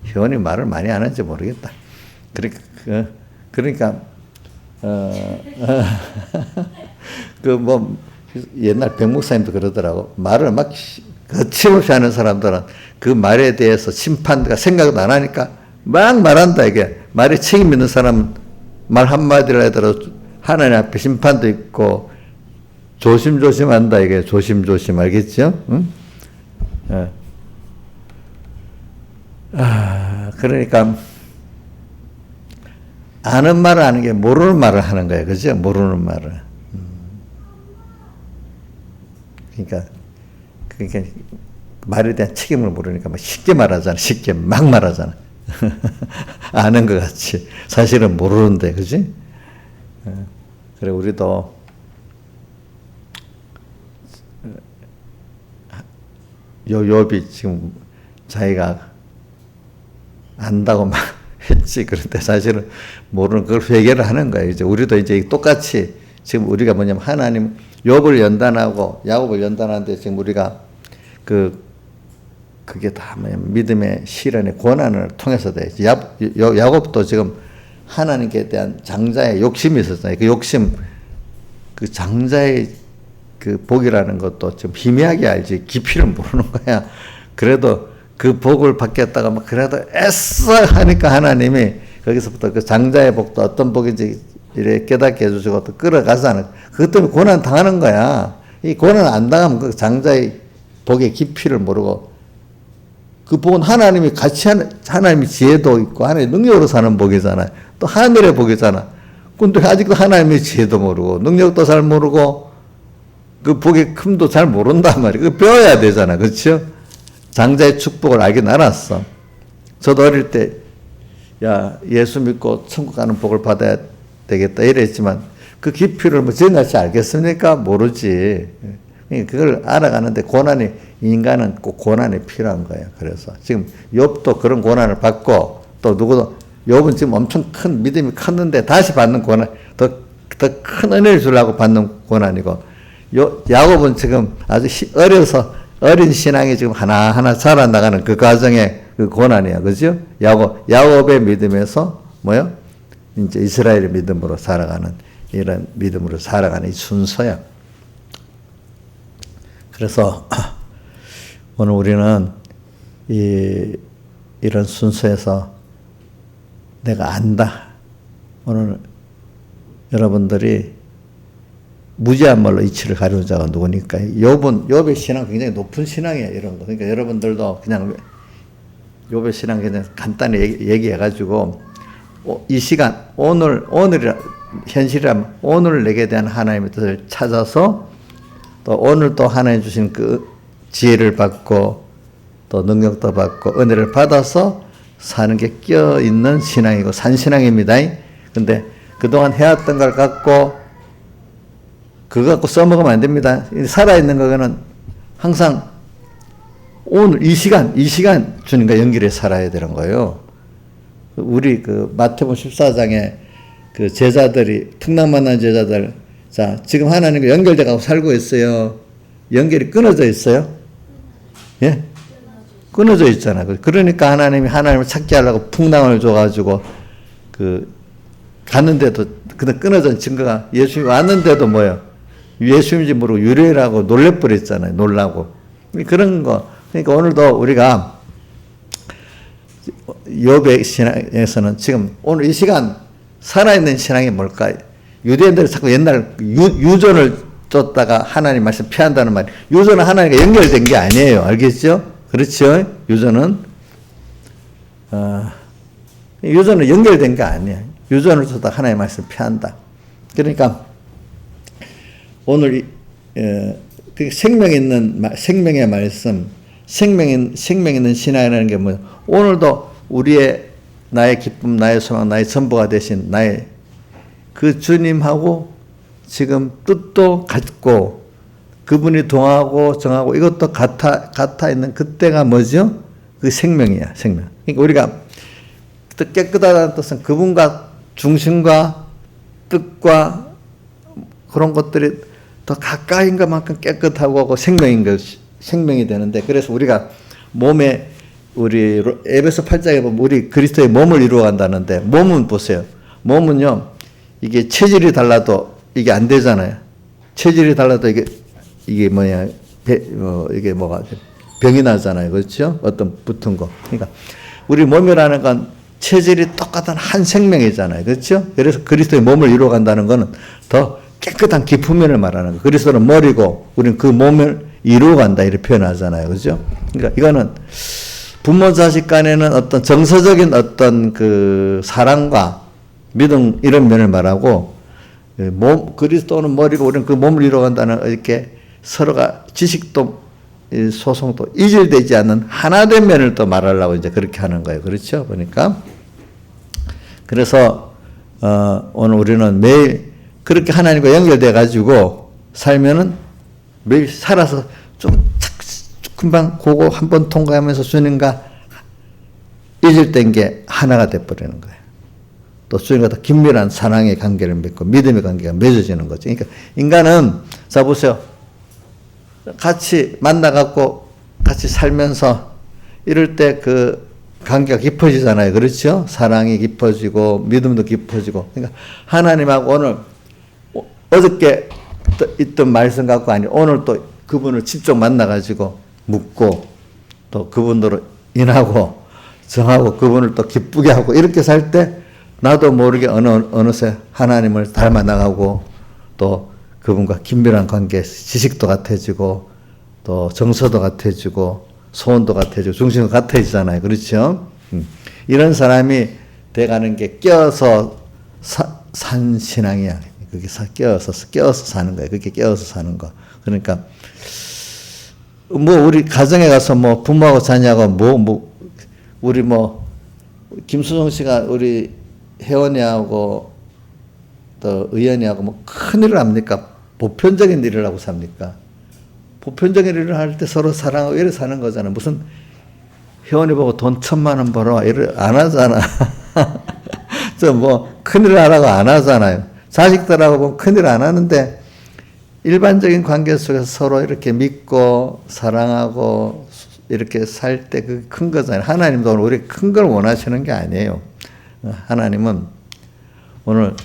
혜원이 말을 많이 안 하는지 모르겠다. 그러니까 옛날 백목사님도 그러더라고. 말을 막 거침없이 하는 사람들은 그 말에 대해서 심판가 생각도 안 하니까 막 말한다. 이게 말에 책임 있는 사람은 말 한마디를 하더라도 하나님 앞에 심판도 있고 조심조심한다. 이게 조심조심 알겠죠? 응? 그러니까 아는 말을 하는 게 모르는 말을 하는 거예요. 그죠? 모르는 말을. 그러니까 말에 대한 책임을 모르니까 막 쉽게 말하잖아. 쉽게 막 말하잖아. 아는 것 같이. 사실은 모르는데, 그지? 그래, 우리도 욥이 지금 자기가 안다고 막 했지. 그런데 사실은 모르는 그걸 회개를 하는 거예요. 이제 우리도 이제 똑같이 지금 우리가 뭐냐면 하나님 욥을 연단하고 야곱을 연단하는데 지금 우리가 그게 다 뭐냐면 믿음의 시련의 고난을 통해서 돼. 야곱도 지금 하나님께 대한 장자의 욕심이 있었잖아요. 그 욕심, 그 장자의 그 복이라는 것도 좀 희미하게 알지 깊이를 모르는 거야. 그래도 그 복을 받겠다가 막 그래도 애써 하니까 하나님이 거기서부터 그 장자의 복도 어떤 복인지 이렇게 깨닫게 해주시고 또 끌어가서 그것 때문에 고난 당하는 거야. 이 고난 안 당하면 그 장자의 복의 깊이를 모르고 그 복은 하나님이 같이 하나님의 지혜도 있고 하나님의 능력으로 사는 복이잖아요. 또 하늘의 복이잖아. 근데 아직도 하나님의 지혜도 모르고 능력도 잘 모르고 그 복의 큼도 잘 모른단 말이에요. 그 배워야 되잖아. 그렇죠? 장자의 축복을 알긴 알았어. 저도 어릴 때 야 예수 믿고 천국 가는 복을 받아야 되겠다 이랬지만 그 깊이를 뭐 지금같이 알겠습니까? 모르지. 그걸 알아가는데 고난이 인간은 꼭 고난이 필요한 거예요. 그래서 지금 욥도 그런 고난을 받고 또 누구도 욥은 지금 엄청 큰 믿음이 컸는데 다시 받는 고난 더 큰 은혜를 주려고 받는 고난이고 야곱은 지금 아주 어린 신앙이 지금 하나하나 자라나가는 그 과정의 그 고난이야. 그죠? 야곱의 믿음에서 뭐요? 이제 이스라엘의 믿음으로 살아가는 이런 믿음으로 살아가는 이 순서야. 그래서 오늘 우리는 이런 순서에서 내가 안다. 오늘 여러분들이 무지한 말로 이치를 가리는 자가 누구니까? 욥의 신앙 굉장히 높은 신앙이에요. 이런 거. 그러니까 여러분들도 그냥 욥의 신앙 그냥 간단히 얘기해가지고 이 시간 오늘이라 현실이라면 오늘 내게 대한 하나님의 뜻을 찾아서 또 오늘 또 하나님 주신 그 지혜를 받고 또 능력도 받고 은혜를 받아서 사는 게 껴있는 신앙이고 산신앙입니다. 근데 그동안 해왔던 걸 갖고 그거 갖고 써먹으면 안 됩니다. 살아있는 거는 항상 오늘 이 시간 주님과 연결해 살아야 되는 거예요. 우리 그 마태복음 14장에 그 제자들이 특난 만난 제자들 자 지금 하나님과 연결돼 가고 살고 있어요. 연결이 끊어져 있어요? 예? 끊어져 있잖아. 그러니까 하나님이 하나님을 찾게 하려고 풍랑을 줘가지고 갔는데도 그때 끊어진 증거가 예수님이 왔는데도 뭐예요? 예수님인지 모르고 유래라고 놀래버렸잖아요. 놀라고. 그런 거. 그러니까 오늘도 우리가 욥의 신앙에서는 지금 오늘 이 시간 살아있는 신앙이 뭘까요? 유대인들이 자꾸 옛날 유전을 쫓다가 하나님 말씀 피한다는 말. 유전은 하나님과 연결된 게 아니에요. 알겠죠? 그렇죠? 유전은 연결된 게 아니에요. 유전을 쫓다가 하나님 말씀 피한다. 그러니까 오늘 생명 있는 생명의 말씀, 생명 있는 신앙이라는 게 뭐예요? 오늘도 나의 기쁨, 나의 소망, 나의 전부가 되신 나의 그 주님하고 지금 뜻도 같고 그분이 동하고 정하고 이것도 같아 있는 그때가 뭐죠? 그 생명이야, 생명. 그러니까 우리가 깨끗하다는 뜻은 그분과 중심과 뜻과 그런 것들이 더 가까이인 것만큼 깨끗하고 생명이 되는데 그래서 우리가 몸에 우리 에베소 8장에 보면 우리 그리스도의 몸을 이루어 간다는데 몸은 보세요. 몸은요 이게 체질이 달라도 이게 안 되잖아요. 체질이 달라도 이게 뭐야 이게 뭐가 병이 나잖아요. 그렇죠? 어떤 붙은 거. 그러니까 우리 몸이라는 건 체질이 똑같은 한 생명이잖아요. 그렇죠? 그래서 그리스도의 몸을 이루어 간다는 거는 더 깨끗한 기품면을 말하는 거예요. 그리스도는 머리고 우리는 그 몸을 이루어 간다 이렇게 표현하잖아요. 그렇죠? 그러니까 이거는 부모 자식 간에는 어떤 정서적인 어떤 그 사랑과 믿음 이런 면을 말하고 그리스도는 머리고 우리는 그 몸을 이루어 간다는 이렇게 서로가 지식도 소송도 이질되지 않는 하나된 면을 또 말하려고 이제 그렇게 하는 거예요. 그렇죠? 보니까. 그래서, 오늘 우리는 매일 그렇게 하나님과 연결돼 가지고 살면은 매일 살아서 좀 금방 그거 한번 통과하면서 주님과 잊을 땐 게 하나가 돼버리는 거예요. 또 주님과 더 긴밀한 사랑의 관계를 맺고 믿음의 관계가 맺어지는 거죠. 그러니까 인간은 자 보세요. 같이 만나갖고 같이 살면서 이럴 때 그 관계가 깊어지잖아요. 그렇죠? 사랑이 깊어지고 믿음도 깊어지고. 그러니까 하나님하고 오늘 어저께 있던 말씀 갖고 아니 오늘 또 그분을 직접 만나가지고 묻고 또 그분으로 인하고 정하고 그분을 또 기쁘게 하고 이렇게 살 때 나도 모르게 어느새 하나님을 닮아 나가고 또 그분과 긴밀한 관계 지식도 같아지고 또 정서도 같아지고 소원도 같아지고 중심도 같아지잖아요. 그렇죠? 이런 사람이 돼가는 게 껴서 산 신앙이야. 그게 껴서 사는 거예요. 그게 껴서 사는 거. 그러니까 뭐 우리 가정에 가서 뭐 부모하고 자녀하고 우리 김수정 씨가 우리 혜원이하고 또 의연이하고 뭐 큰일을 합니까? 보편적인 일을 하고 삽니까? 보편적인 일을 할 때 서로 사랑하고 이래 사는 거잖아. 무슨 혜원이 보고 돈 1,000,000원 벌어 이래 안 하잖아. 저 뭐 큰일 하라고 안 하잖아요. 자식들하고 보면 큰일 안 하는데 일반적인 관계 속에서 서로 이렇게 믿고 사랑하고 이렇게 살 때 그 큰 거잖아요. 하나님도 오늘 우리 큰 걸 원하시는 게 아니에요. 하나님은 오늘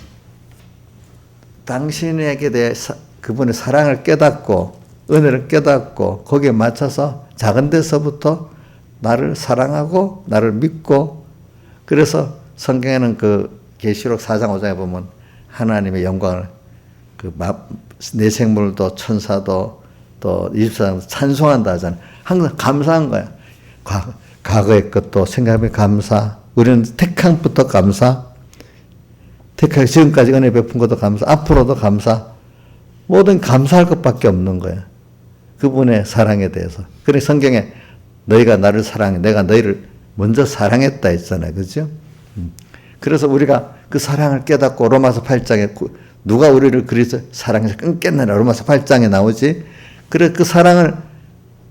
당신에게 대해 그분의 사랑을 깨닫고 은혜를 깨닫고 거기에 맞춰서 작은 데서부터 나를 사랑하고 나를 믿고 그래서 성경에는 그 계시록 4장 5장에 보면 하나님의 영광을 그 내 생물도 천사도 또 24장 찬송한다 하잖아요. 항상 감사한 거야. 과거의 것도 생각하면 감사. 우리는 택함부터 감사. 택하기 지금까지 은혜 베푼 것도 감사. 앞으로도 감사. 모든 감사할 것밖에 없는 거야. 그분의 사랑에 대해서. 그래 성경에 너희가 나를 사랑해. 내가 너희를 먼저 사랑했다 했잖아요. 그죠? 그래서 우리가 그 사랑을 깨닫고 로마서 8장에 누가 우리를 그리스도 사랑해서 끊겠느냐 로마서 8장에 나오지. 그래 그 사랑을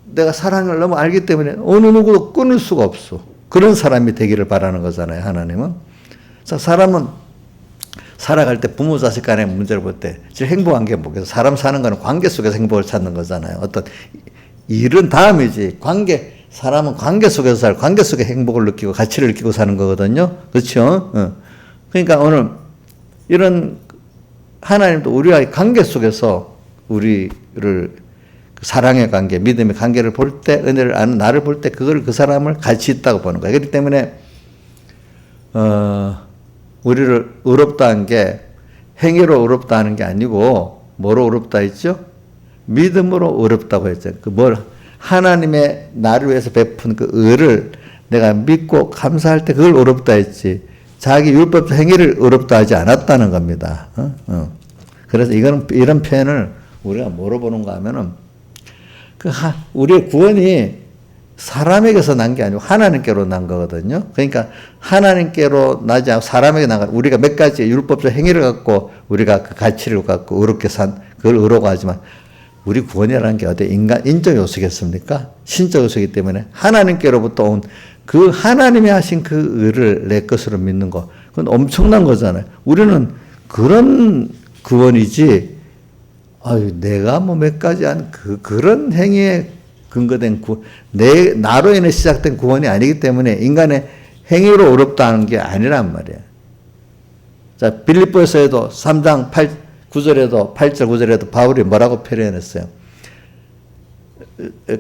내가 사랑을 너무 알기 때문에 어느 누구도 끊을 수가 없어. 그런 사람이 되기를 바라는 거잖아요. 하나님은. 자, 사람은 살아갈 때 부모 자식 간의 문제를 볼 때 제일 행복한 게 뭐겠어? 사람 사는 거는 관계 속에서 행복을 찾는 거잖아요. 어떤 일은 다음이지. 사람은 관계 속에서 살고 관계 속에 행복을 느끼고 가치를 느끼고 사는 거거든요. 그렇죠? 그러니까 오늘 이런 하나님도 우리와의 관계 속에서 우리를 사랑의 관계, 믿음의 관계를 볼 때, 은혜를 아는 나를 볼 때 그걸 그 사람을 가치 있다고 보는 거예요. 그렇기 때문에 우리를 의롭다 한 게 행위로 의롭다 하는 게 아니고 뭐로 의롭다 했죠? 믿음으로 의롭다고 했죠. 하나님의 나를 위해서 베푼 그 의를 내가 믿고 감사할 때 그걸 의롭다 했지. 자기 율법 행위를 의롭다 하지 않았다는 겁니다. 그래서 이런 표현을 우리가 뭐로 보는가 하면은 우리의 구원이 사람에게서 난 게 아니고 하나님께로 난 거거든요. 그러니까 하나님께로 나지 않고 사람에게 난 거. 우리가 몇 가지 율법적 행위를 갖고 우리가 그 가치를 갖고 의롭게 그걸 의로고 하지만 우리 구원이라는 게 어디 인적 요소겠습니까? 신적 요소이기 때문에 하나님께로부터 온 그 하나님이 하신 그 의를 내 것으로 믿는 거. 그건 엄청난 거잖아요. 우리는 그런 구원이지. 내가 뭐 몇 가지 한 그런 행위에 근거된 나로 인해 시작된 구원이 아니기 때문에 인간의 행위로 어렵다는 게 아니란 말이에요. 자, 빌립보서에도 3장 9절에도 8절 9절에도 바울이 뭐라고 표현했어요?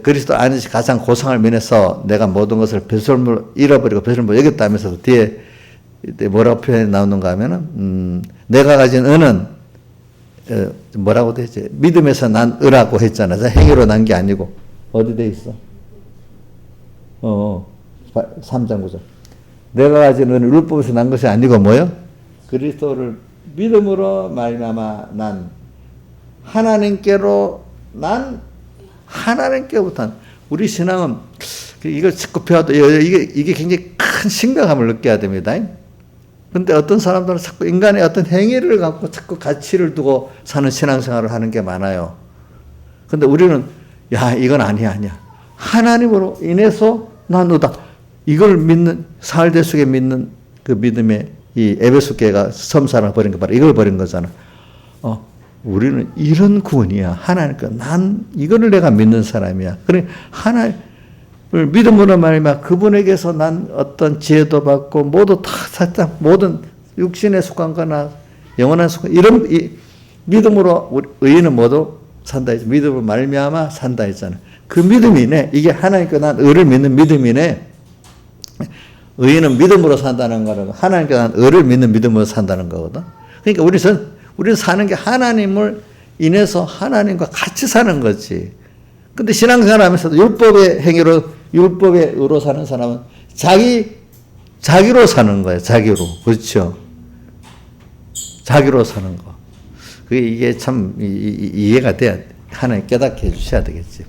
그리스도 안에서 가장 고상을 면해서 내가 모든 것을 배설물 잃어버리고 배설물 여겼다면서 뒤에 뭐라고 표현이 나오는가 하면은 내가 가진 은은 뭐라고 돼 있지? 믿음에서 난 의라고 했잖아. 행위로 난 게 아니고 어디 돼 있어? 3장 9절. 내가 가진 은은 율법에서 난 것이 아니고 뭐요? 그리스도를 믿음으로 말미암아 난 하나님께로부터 우리 신앙은 이걸 자꾸 배워도 이게 굉장히 큰 심각함을 느껴야 됩니다. 그런데 어떤 사람들은 자꾸 인간의 어떤 행위를 갖고 자꾸 가치를 두고 사는 신앙생활을 하는 게 많아요. 그런데 우리는 이건 아니야. 하나님으로 인해서 난 너다. 이걸 믿는 사흘대 속에 믿는 그 믿음의 이 에베소 교회가 섬 사랑을 버린 거 봐라. 이걸 버린 거잖아. 우리는 이런 구원이야. 하나님께 난 이거를 내가 믿는 사람이야. 그래 하나님을 믿음으로 말미암아 그분에게서 난 어떤 지혜도 받고 모두 다 살짝 모든 육신에 속한 거나 영원한 속한 이런 믿음으로 우리 의인은 모두 산다 했죠. 믿음으로 말미암아 산다 했잖아. 그 믿음이네. 이게 하나님께 난 의를 믿는 믿음이네. 의인은 믿음으로 산다는 거는 하나님께 난 의를 믿는 믿음으로 산다는 거거든. 그러니까 우리는 사는 게 하나님을 인해서 하나님과 같이 사는 거지. 근데 신앙생활하면서도 율법의 행위로 율법의 의로 사는 사람은 자기로 사는 거예요. 자기로. 그렇죠. 자기로 사는 거. 이게 참 이해가 돼야 하나님 깨닫게 해주셔야 되겠지.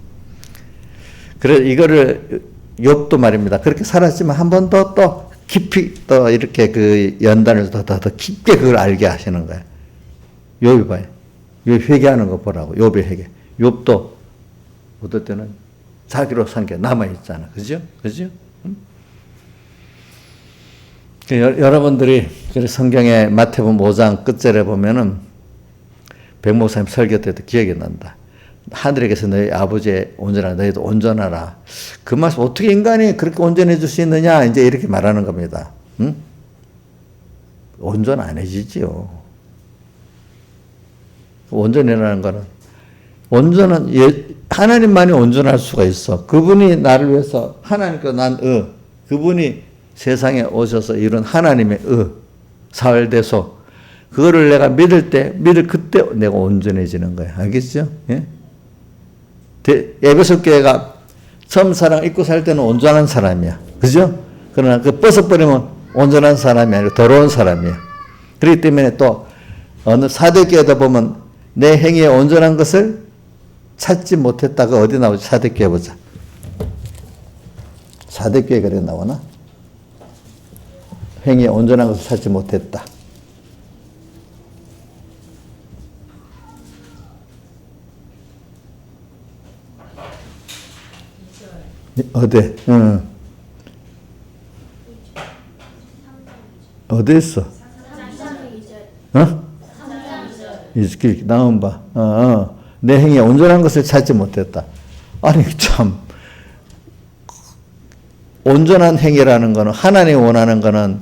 그래서 이거를 욥도 말입니다. 그렇게 살았지만 한 번 더 또 깊이 또 이렇게 그 연단을 더 깊게 그걸 알게 하시는 거예요. 욥이 봐요. 욥 회개하는 거 보라고. 욥의 회개. 욥도 어떨 때는 자기로 산 게 남아있잖아. 그죠? 그죠? 여러분들이 성경의 마태복음 5장 끝절에 보면은 백 목사님 설교 때도 기억이 난다. 하늘에게서 너희 아버지의 온전하라. 너희도 온전하라. 그 말씀 어떻게 인간이 그렇게 온전해질 수 있느냐 이제 이렇게 말하는 겁니다. 응? 온전 안 해지지요. 온전이라는 거는 온전한 하나님만이 온전할 수가 있어. 그분이 나를 위해서 하나님께 난 그분이 세상에 오셔서 이룬 하나님의 사흘대소 그거를 내가 믿을 그때 내가 온전해지는 거야. 알겠죠? 예? 에베소 교회가 처음 사랑 입고 살 때는 온전한 사람이야. 그죠? 그러나 그 벗어버리면 온전한 사람이 아니고 더러운 사람이야. 그렇기 때문에 또 어느 사대교회도 보면 내 행위에 온전한 것을 찾지 못했다가 어디 나오지? 사대교회 보자. 사대교회 그래 나오나? 행위에 온전한 것을 찾지 못했다. 어디? 어디 있어? 이렇게 나온 바. 내 행위에 온전한 것을 찾지 못했다. 아니 참 온전한 행위라는 거는 하나님이 원하는 거는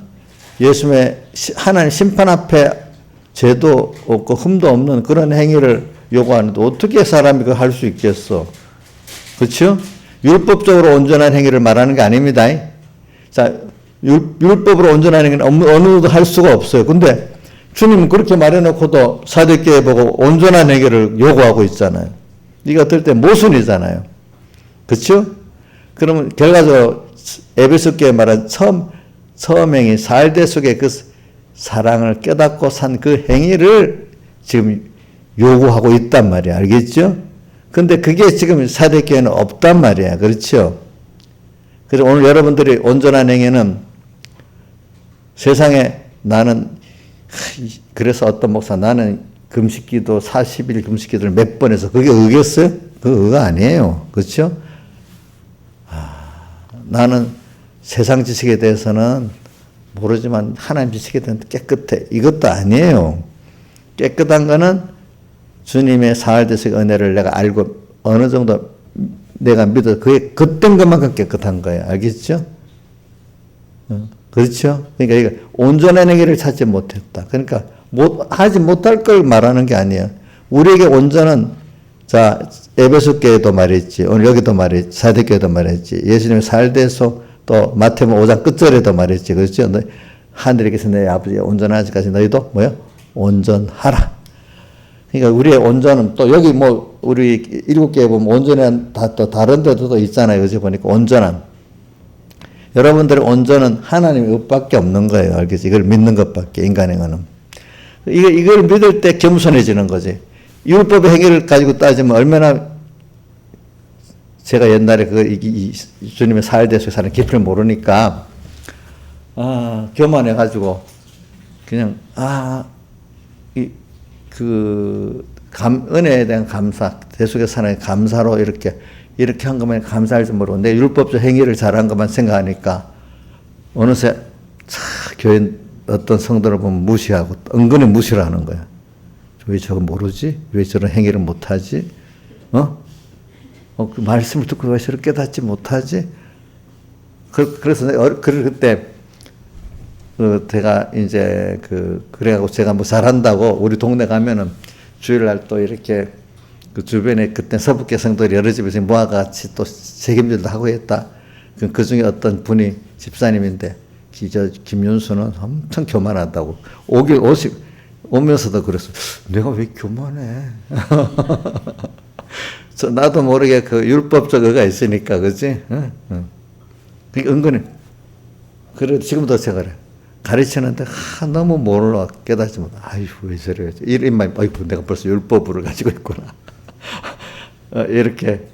예수님의 하나님 심판 앞에 죄도 없고 흠도 없는 그런 행위를 요구하는데 어떻게 사람이 그걸 할 수 있겠어? 그렇죠? 율법적으로 온전한 행위를 말하는 게 아닙니다. 자, 율법으로 온전한 행위는 어느 누구도 할 수가 없어요. 근데 주님은 그렇게 말해놓고도 사대교회 보고 온전한 행위를 요구하고 있잖아요. 이게 어떨 때 모순이잖아요. 그렇죠? 그러면 결과적으로 에베소 교회 말한 처음 행위, 사흘대 속에 그 사랑을 깨닫고 산 그 행위를 지금 요구하고 있단 말이야. 알겠죠? 근데 그게 지금 사대교회는 없단 말이야. 그렇죠? 그래서 오늘 여러분들이 온전한 행위는 세상에 나는 그래서 어떤 목사 나는 금식기도 40일 금식기도를 몇 번 해서 그게 의겠어요? 그거 의가 아니에요. 그렇죠? 나는 세상 지식에 대해서는 모르지만 하나님 지식에 대해서는 깨끗해. 이것도 아니에요. 깨끗한 거는 주님의 사흘대속의 은혜를 내가 알고 어느 정도 내가 믿어 그게 겉된 것만큼 깨끗한 거예요. 알겠죠? 그렇죠? 그러니까 이거 온전한 행위를 찾지 못했다. 그러니까 하지 못할 걸 말하는 게 아니에요. 우리에게 온전은 자 에베소 교회도 말했지. 오늘 여기도 말했지. 사대교회도 말했지. 예수님의 사흘대속 또 마태복음 5장 끝절에도 말했지. 그렇죠? 너 하늘에 계신 내 아버지의 온전하지까지 너희도 뭐요? 온전하라. 그러니까 우리의 온전은 또 여기 뭐 우리 7개에 보면 온전한 또 다른 데도 또 있잖아요. 그죠? 보니까 온전한. 여러분들의 온전은 하나님의 뜻밖에 없는 거예요. 알겠지? 이걸 믿는 것밖에 인간의 거는. 이걸 믿을 때 겸손해지는 거지. 율법의 행위를 가지고 따지면 얼마나 제가 옛날에 주님의 사흘대속에 사는 깊이를 모르니까 교만해가지고 그냥 은혜에 대한 감사, 대속에 사는 감사로 이렇게 한 것만 감사할 줄 모르고 내 율법적 행위를 잘한 것만 생각하니까 어느새 교회 어떤 성도를 보면 무시하고 은근히 무시를 하는 거야. 왜 저거 모르지? 왜 저런 행위를 못하지? 그 말씀을 듣고 왜 저를 깨닫지 못하지? 그래서 그때 제가 이제 그래가지고 제가 뭐 잘한다고 우리 동네 가면은 주일날 또 이렇게 그 주변에 그때 서북계 성도들이 여러 집에서 모아같이 또 책임질도 하고 했다. 그 중에 어떤 분이 집사님인데 김윤수는 엄청 교만하다고 오면서도 그랬어. 내가 왜 교만해? 나도 모르게 그 율법적 의가 있으니까, 그지? 그러니까 은근히. 그래, 지금도 제가 그래. 가르치는데, 너무 몰라. 깨닫지 못. 아이고, 왜 저래. 이런 아이고, 내가 벌써 율법을 가지고 있구나. 이렇게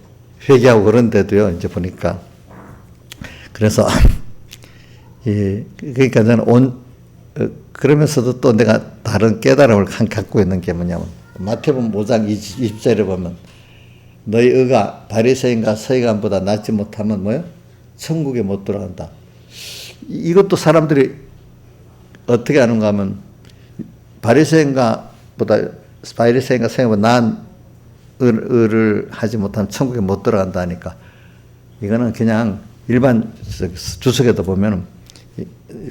회개하고 그런데도요, 이제 보니까. 그래서, 그러니까 저는 그러면서도 또 내가 다른 깨달음을 갖고 있는 게 뭐냐면, 마태복음 5장 20절에 보면, 너희 의가 바리새인과 서기관보다 낫지 못하면 뭐요? 천국에 못 들어간다. 이것도 사람들이 어떻게 하는가 하면 바리새인과 서기관보다 나은 의를 하지 못하면 천국에 못 들어간다 하니까 이거는 그냥 일반 주석에도 보면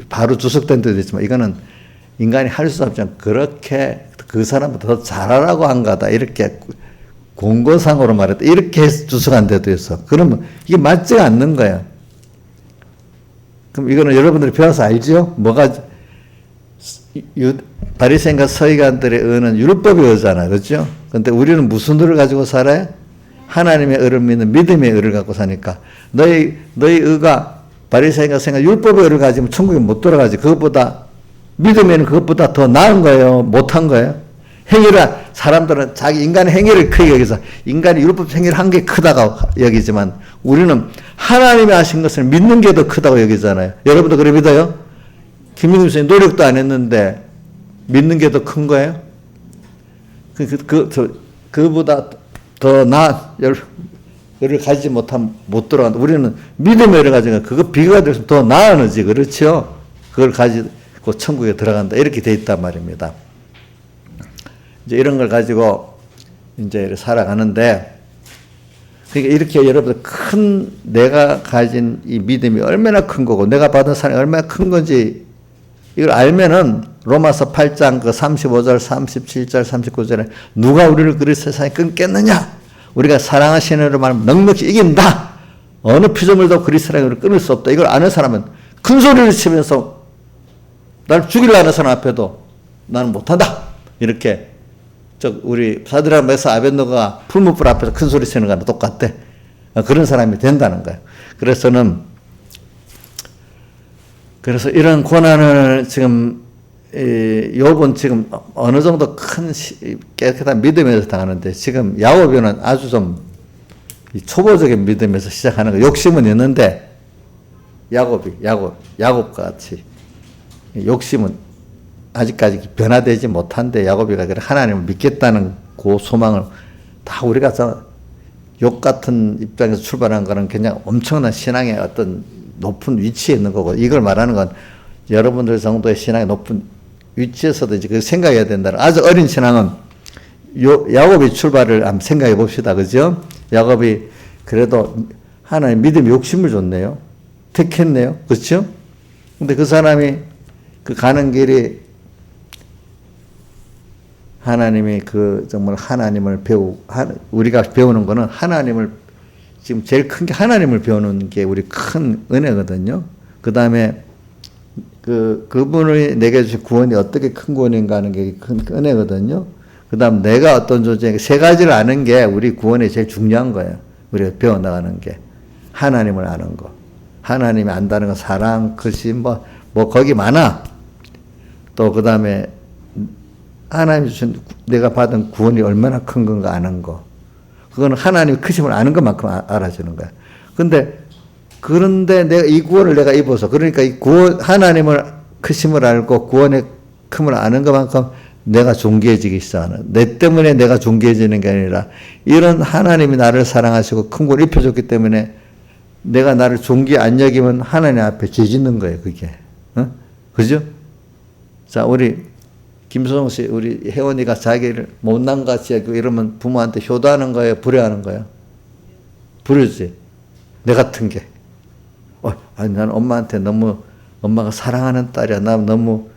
바로 주석된 데도 있지만 이거는 인간이 할 수 없지만 그렇게 그 사람보다 더 잘하라고 한 거다. 이렇게 공고상으로 말했다. 이렇게 주석한 데도 있어. 그러면 이게 맞지가 않는 거야. 그럼 이거는 여러분들이 배워서 알죠? 뭐가 바리새인과 서기관들의 의는 율법의 의잖아, 그렇죠? 근데 우리는 무슨 의를 가지고 살아요? 하나님의 의를 믿는 믿음의 의를 갖고 사니까 너희 의가 바리새인과 서기관 율법의 의를 가지면 천국에 못 들어가지. 그것보다 믿음에는 그것보다 더 나은 거예요, 못한 거예요? 행위를 사람들은 자기 인간의 행위를 크게 여기서 인간이 율법 행위를 한 게 크다고 여기지만 우리는 하나님이 하신 것을 믿는 게 더 크다고 여기잖아요. 여러분도 그래 믿어요? 김민우 선생님 노력도 안 했는데 믿는 게 더 큰 거예요? 그보다 더 나은 열을 가지지 못하면 못 들어간다. 우리는 믿음의 열을 가지고 그거 비교가 돼서 더 나은 의지, 그렇죠? 그걸 가지고 천국에 들어간다. 이렇게 돼 있단 말입니다. 이제 이런 걸 가지고 이제 살아가는데, 그러니까 이렇게 여러분들 내가 가진 이 믿음이 얼마나 큰 거고, 내가 받은 사랑이 얼마나 큰 건지, 이걸 알면은 로마서 8장 35절, 37절, 39절에 누가 우리를 그리스도 세상에 끊겠느냐? 우리가 사랑하시는 이로 말하면 넉넉히 이긴다. 어느 피조물도 그리스도 사랑을 끊을 수 없다. 이걸 아는 사람은 큰 소리를 치면서 날 죽이려는 사람 앞에도 나는 못한다. 이렇게 우리 사드락 메사 아벳노가 풀무불 앞에서 큰 소리 치는 거랑 똑같대. 그런 사람이 된다는 거예요. 그래서 이런 고난을 지금 욥은 지금 어느 정도 큰 깨끗한 믿음에서 당하는데 지금 야곱은 아주 좀 초보적인 믿음에서 시작하는 거. 욕심은 있는데 야곱과 같이 욕심은 아직까지 변화되지 못한데 야곱이가 하나님을 믿겠다는 그 소망을 다 우리가 욕 같은 입장에서 출발한 거는 그냥 엄청난 신앙의 어떤 높은 위치에 있는 거고, 이걸 말하는 건 여러분들 정도의 신앙의 높은 위치에서도 이제 그 생각해야 된다는, 아주 어린 신앙은 야곱의 출발을 한번 생각해 봅시다. 그죠? 야곱이 그래도 하나님 믿음 욕심을 줬네요. 택했네요. 그렇죠? 근데 그 사람이 그 가는 길이 하나님이 정말 하나님을 우리가 배우는 거는 하나님을, 지금 제일 큰 게 하나님을 배우는 게 우리 큰 은혜거든요. 그 다음에 그분이 내게 주신 구원이 어떻게 큰 구원인가 하는 게 큰 은혜거든요. 그 다음 내가 어떤 존재, 세 가지를 아는 게 우리 구원이 제일 중요한 거예요. 우리가 배워나가는 게. 하나님을 아는 거. 하나님이 안다는 건 사랑, 글씨, 거기 많아. 또 그 다음에 하나님이 주신 내가 받은 구원이 얼마나 큰 건가 아는 거. 그거는 하나님의 크심을 아는 것만큼 알아주는 거야. 그런데 내가 이 구원을 내가 입어서, 그러니까 이 하나님을 크심을 알고 구원의 큼을 아는 것만큼 내가 존귀해지기 시작하는, 내 때문에 내가 존귀해지는 게 아니라 이런 하나님이 나를 사랑하시고 큰 구원을 입혀줬기 때문에 내가 나를 존귀 안 여기면 하나님 앞에 죄 짓는 거예요, 그게. 그죠? 자, 우리 김수정 씨, 우리 혜원이가 자기를 못난 같이 하고 이러면 부모한테 효도하는 거예요? 불효하는 거예요? 불효지. 내 같은 게. 아니, 난 엄마한테 너무, 엄마가 사랑하는 딸이야. 나 너무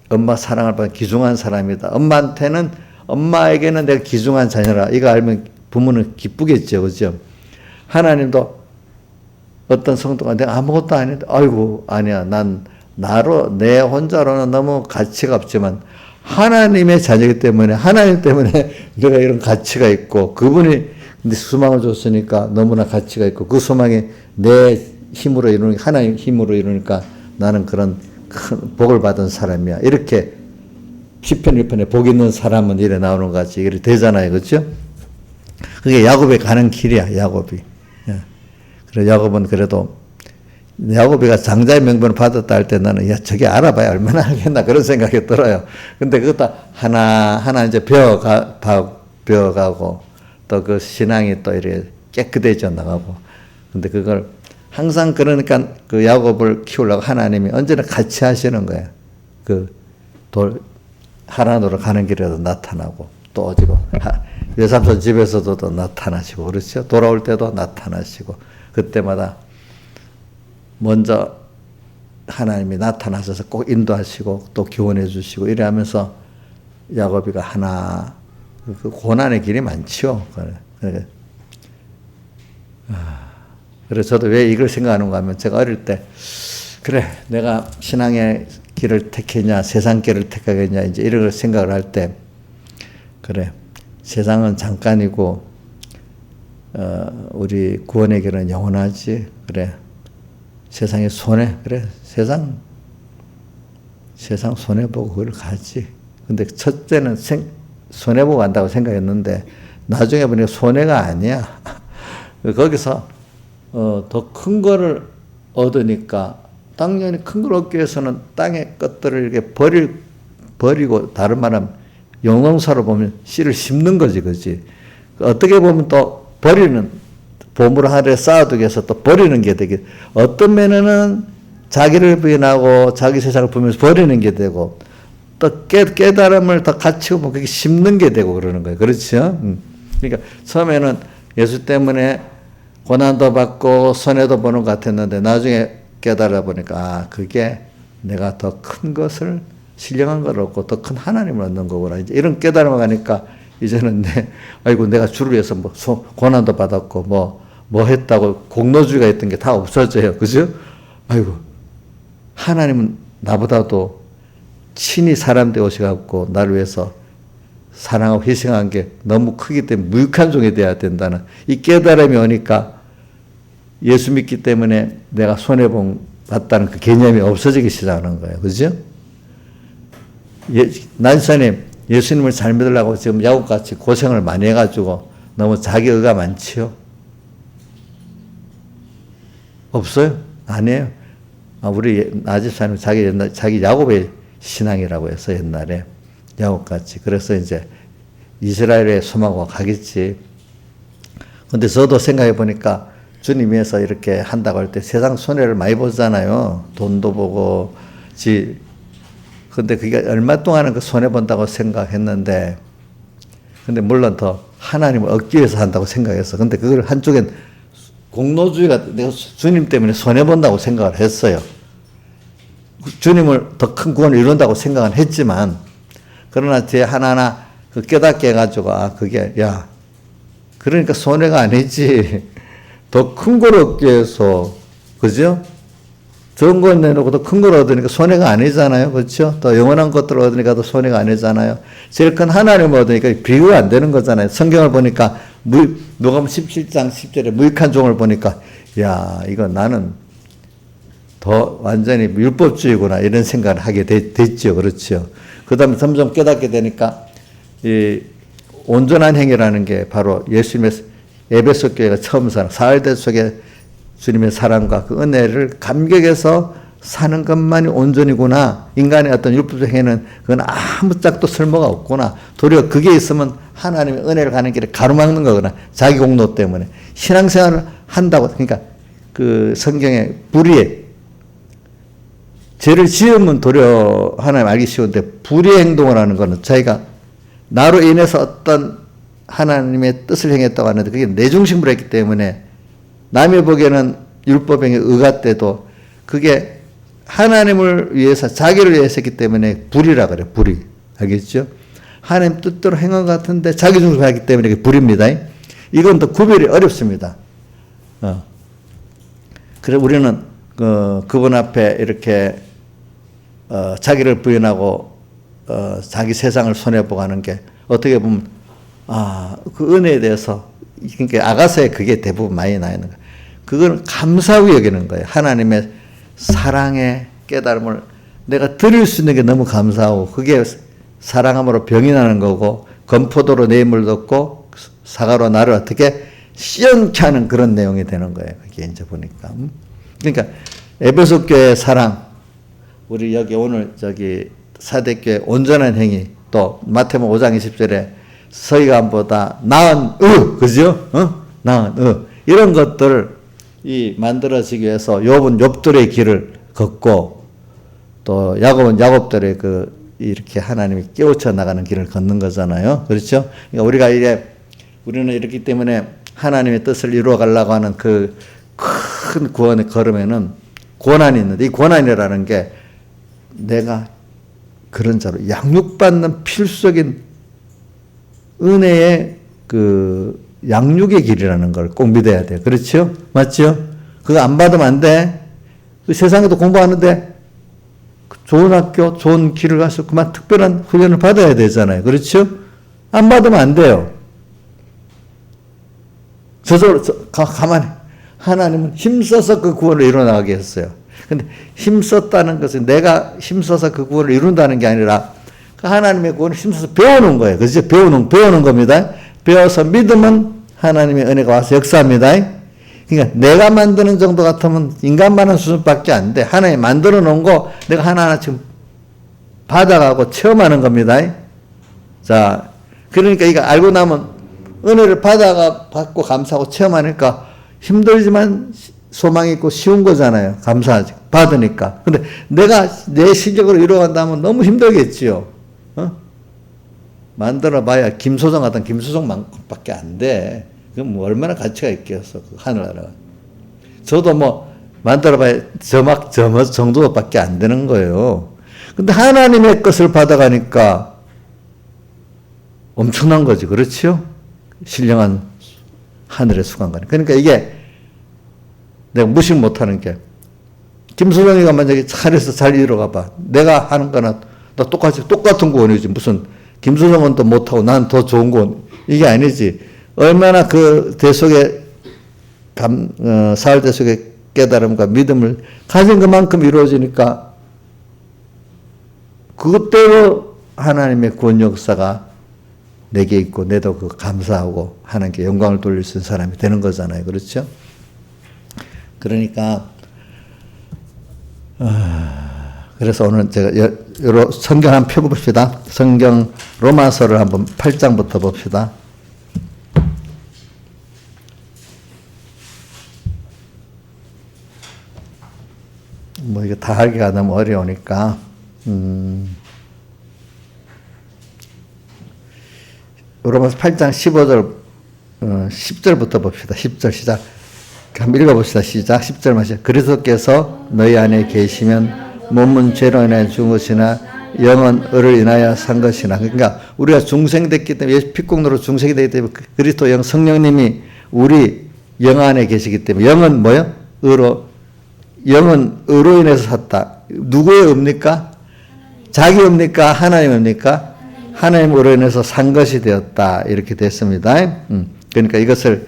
엄마 사랑을 받는 귀중한 사람이다. 엄마에게는 내가 귀중한 자녀라. 이거 알면 부모는 기쁘겠죠. 그죠? 하나님도 어떤 성도가 내가 아무것도 아닌데, 아이고, 아니야. 내 혼자로는 너무 가치가 없지만, 하나님의 자녀이기 때문에, 하나님 때문에 내가 이런 가치가 있고, 그분이 근데 소망을 줬으니까 너무나 가치가 있고, 그 소망이 내 힘으로 이루니까, 하나님 힘으로 이루니까 나는 그런 큰 복을 받은 사람이야. 이렇게 시편 1편에 복 있는 사람은 이래 나오는 것 같이 이렇게 되잖아요. 그렇죠? 그게 야곱에 가는 길이야. 야곱이. 그래 야곱은 그래도 야곱이가 장자의 명분을 받았다 할 때 나는 저게 알아봐야 얼마나 알겠나 그런 생각이 들어요. 근데 그것도 하나 이제 배워가고 또 그 신앙이 또 이렇게 깨끗해져 나가고. 근데 그걸 항상 그러니까 그 야곱을 키우려고 하나님이 언제나 같이 하시는 거예요. 하란으로 가는 길에도 나타나고 또 어디로 외삼촌 집에서도 또 나타나시고 그렇죠. 돌아올 때도 나타나시고 그때마다 먼저 하나님이 나타나셔서 꼭 인도하시고 또 교훈해 주시고 이래 하면서 야곱이가 그 고난의 길이 많지요. 그래서 저도 왜 이걸 생각하는가 하면 제가 어릴 때 그래 내가 신앙의 길을 택했냐 세상 길을 택하겠냐 이제 이런 걸 생각을 할 때 그래 세상은 잠깐이고 우리 구원의 길은 영원하지. 그래 세상의 손해 그래 세상 손해보고 그걸 가지. 근데 첫째는 손해보고 간다고 생각했는데 나중에 보니까 손해가 아니야. 거기서 더 큰 거를 얻으니까 당연히 큰 걸 얻기 위해서는 땅의 것들을 이렇게 버리고 다른 말하면 영웅사로 보면 씨를 심는 거지, 그지? 어떻게 보면 또 버리는 보물 하늘에 쌓아두기 위해서 또 버리는 게 되게 어떤 면에는 자기를 부인하고 자기 세상을 보면서 버리는 게 되고 또 깨달음을 더 갖추고 보면 그게 심는 게 되고 그러는 거예요. 그렇죠? 그러니까 처음에는 예수 때문에 고난도 받고 손해도 보는 것 같았는데 나중에 깨달아 보니까 그게 내가 더 큰 것을 신령한 걸 얻고 더 큰 하나님을 얻는 거구나. 이제 이런 깨달음을 가니까 이제는 내가 주를 위해서 고난도 받았고 뭐 했다고 공로주의가 있던 게 다 없어져요. 그죠? 아이고 하나님은 나보다도 친히 사람 되어오셔갖고 나를 위해서 사랑하고 희생한 게 너무 크기 때문에 무익한 종이 되어야 된다는 이 깨달음이 오니까 예수 믿기 때문에 내가 손해본 봤다는 그 개념이 없어지기 시작하는 거예요. 그죠? 난사님, 예수님을 잘 믿으려고 지금 야곱같이 고생을 많이 해가지고 너무 자기의가 많지요? 없어요? 아니에요. 우리 나집사님 자기 야곱의 신앙이라고 해서 옛날에 야곱같이. 그래서 이제 이스라엘의 소망과 가겠지. 근데 저도 생각해 보니까 주님 위해서 이렇게 한다고 할 때 세상 손해를 많이 보잖아요. 돈도 보고, 근데 그게 얼마 동안은 그 손해본다고 생각했는데, 근데 물론 더 하나님을 얻기 위해서 한다고 생각했어. 근데 그걸 한쪽엔 공로주의가 내가 주님 때문에 손해본다고 생각을 했어요. 주님을 더 큰 구원을 이룬다고 생각은 했지만, 그러나 뒤에 하나하나 그 깨닫게 해가지고, 그게, 그러니까 손해가 아니지. 더 큰 걸 얻기 위해서, 그죠? 좋은 걸 내놓고 더 큰 걸 얻으니까 손해가 아니잖아요. 그렇죠? 더 영원한 것들을 얻으니까 더 손해가 아니잖아요. 제일 큰 하나님을 얻으니까 비교가 안 되는 거잖아요. 성경을 보니까 누가복음 17장 10절에 무익한 종을 보니까 이거 나는 더 완전히 율법주의구나 이런 생각을 하게 됐죠. 그렇죠? 그 다음에 점점 깨닫게 되니까 이 온전한 행위라는 게 바로 예수님의 에베소 교회가 처음 사흘대 속에 주님의 사랑과 그 은혜를 감격해서 사는 것만이 온전이구나. 인간의 어떤 율법적 행위는 그건 아무 짝도 쓸모가 없구나. 도리어 그게 있으면 하나님의 은혜를 가는 길에 가로막는 거구나. 자기 공로 때문에. 신앙생활을 한다고. 그러니까 그 성경의 불의에 죄를 지으면 도리어 하나님 알기 쉬운데 불의의 행동을 하는 것은 자기가 나로 인해서 어떤 하나님의 뜻을 행했다고 하는데 그게 내 중심으로 했기 때문에 남이 보기에는 율법행위 의가 때도 그게 하나님을 위해서 자기를 위해서 했기 때문에 불이라 그래. 불이. 알겠죠? 하나님 뜻대로 행한 것 같은데 자기 중심으로 하기 때문에 그게 불입니다. 이건 더 구별이 어렵습니다. 그래서 우리는 그분 앞에 이렇게 자기를 부인하고 자기 세상을 손해보고 하는 게 어떻게 보면 그 은혜에 대해서 그러니까 아가서에 그게 대부분 많이 나 있는 거예요. 그건 감사하고 여기는 거예요. 하나님의 사랑의 깨달음을 내가 드릴 수 있는 게 너무 감사하고 그게 사랑함으로 병이 나는 거고 건포도로 내 힘을 덮고 사과로 나를 어떻게 시원케 하는 그런 내용이 되는 거예요. 그게 이제 보니까. 그러니까 에베소 교회의 사랑, 우리 여기 오늘 저기 사대교회 온전한 행위, 또 마태복음 5장 20절에 서기관보다 나은 그죠? 나은 이런 것들을 이 만들어지기 위해서 욥은 욥들의 길을 걷고 또 야곱은 야곱들의 이렇게 하나님이 깨우쳐 나가는 길을 걷는 거잖아요. 그렇죠? 그러니까 우리는 이렇기 때문에 하나님의 뜻을 이루어 가려고 하는 그 큰 구원의 걸음에는 고난이 있는데 이 고난이라는 게 내가 그런 자로 양육받는 필수적인 은혜의 양육의 길이라는 걸 꼭 믿어야 돼요. 그렇죠? 맞죠? 그거 안 받으면 안 돼. 세상에도 공부하는데 좋은 학교, 좋은 길을 가서 그만 특별한 훈련을 받아야 되잖아요. 그렇죠? 안 받으면 안 돼요. 저절로 가만히 하나님은 힘써서 그 구원을 이루어나가게 했어요. 근데 힘썼다는 것은 내가 힘써서 그 구원을 이룬다는 게 아니라 하나님의 구원을 힘써서 배우는 거예요. 그렇죠? 배우는 겁니다. 배워서 믿으면 하나님의 은혜가 와서 역사합니다. 그러니까 내가 만드는 정도 같으면 인간만한 수준밖에 안 돼. 하나님이 만들어 놓은 거 내가 하나하나 지금 받아가고 체험하는 겁니다. 자, 그러니까 이거 알고 나면 은혜를 받고 감사하고 체험하니까 힘들지만 소망이 있고 쉬운 거잖아요. 감사하지. 받으니까. 근데 내가 내 실력으로 이루어간다면 너무 힘들겠지요. 만들어봐야 김소정 같은 김소정만큼밖에 안 돼. 그럼 뭐 얼마나 가치가 있겠어. 그 하늘나라가. 저도 뭐 만들어봐야 저 정도밖에 안 되는 거예요. 근데 하나님의 것을 받아가니까 엄청난 거지. 그렇지요? 신령한 하늘의 수강관. 그러니까 이게 내가 무시 못하는 게 김수정이가 만약에 잘해서 잘 이뤄가 봐. 내가 하는 거나 나 똑같은 구원이지. 무슨 김수정은 더 못하고 난 더 좋은 구원. 이게 아니지. 얼마나 그 대속의 사흘 대속의 깨달음과 믿음을 가진 그만큼 이루어지니까 그것대로 하나님의 구원 역사가 내게 있고 내도 그 감사하고 하나님께 영광을 돌릴 수 있는 사람이 되는 거잖아요. 그렇죠? 그러니까 그래서 오늘 제가 여러 성경 한번 펴봅시다. 성경 로마서를 한번 8장부터 봅시다. 뭐 이거 다 하기가 너무 어려우니까 로마서 8장 15절 10절부터 봅시다. 10절 시작. 한번 읽어봅시다. 시작. 10절 마시. 그리스도께서 너희 안에 계시면 몸은 죄로 인하여 죽은 것이나 영은 의를 인하여 산 것이나. 그러니까 우리가 중생됐기 때문에 예수 피공로로 중생이 되기 때문에 그리스도 영 성령님이 우리 영 안에 계시기 때문에 영은 뭐요? 영은 의로 인해서 샀다. 누구의 의입니까? 자기 의입니까? 하나님의 의입니까? 하나님으로 인해서 산 것이 되었다. 이렇게 됐습니다. 그러니까 이것을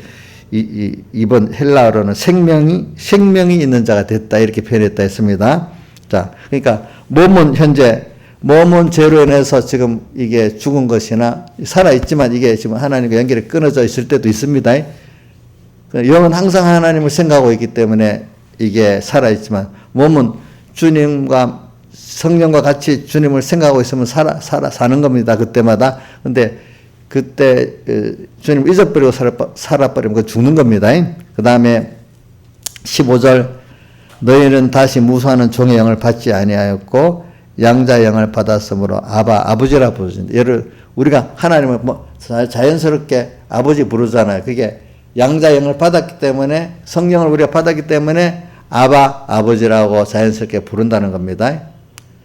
이번 헬라어로는 생명이 있는 자가 됐다. 이렇게 표현했다 했습니다. 자, 그러니까 몸은 죄로 인해서 지금 이게 죽은 것이나 살아있지만 이게 지금 하나님과 연결이 끊어져 있을 때도 있습니다. 영은 항상 하나님을 생각하고 있기 때문에 이게 살아있지만 몸은 주님과 성령과 같이 주님을 생각하고 있으면 사는 겁니다. 그때마다. 근데 그때 주님 잊어버리고 살아버리면 그 죽는 겁니다. 그 다음에 15절 너희는 다시 무수하는 종의 영을 받지 아니하였고 양자의 영을 받았으므로 아버지라 부르신다. 우리가 하나님을 뭐 자연스럽게 아버지 부르잖아요. 그게 양자의 영을 받았기 때문에, 성령을 우리가 받았기 때문에 아버지라고 자연스럽게 부른다는 겁니다.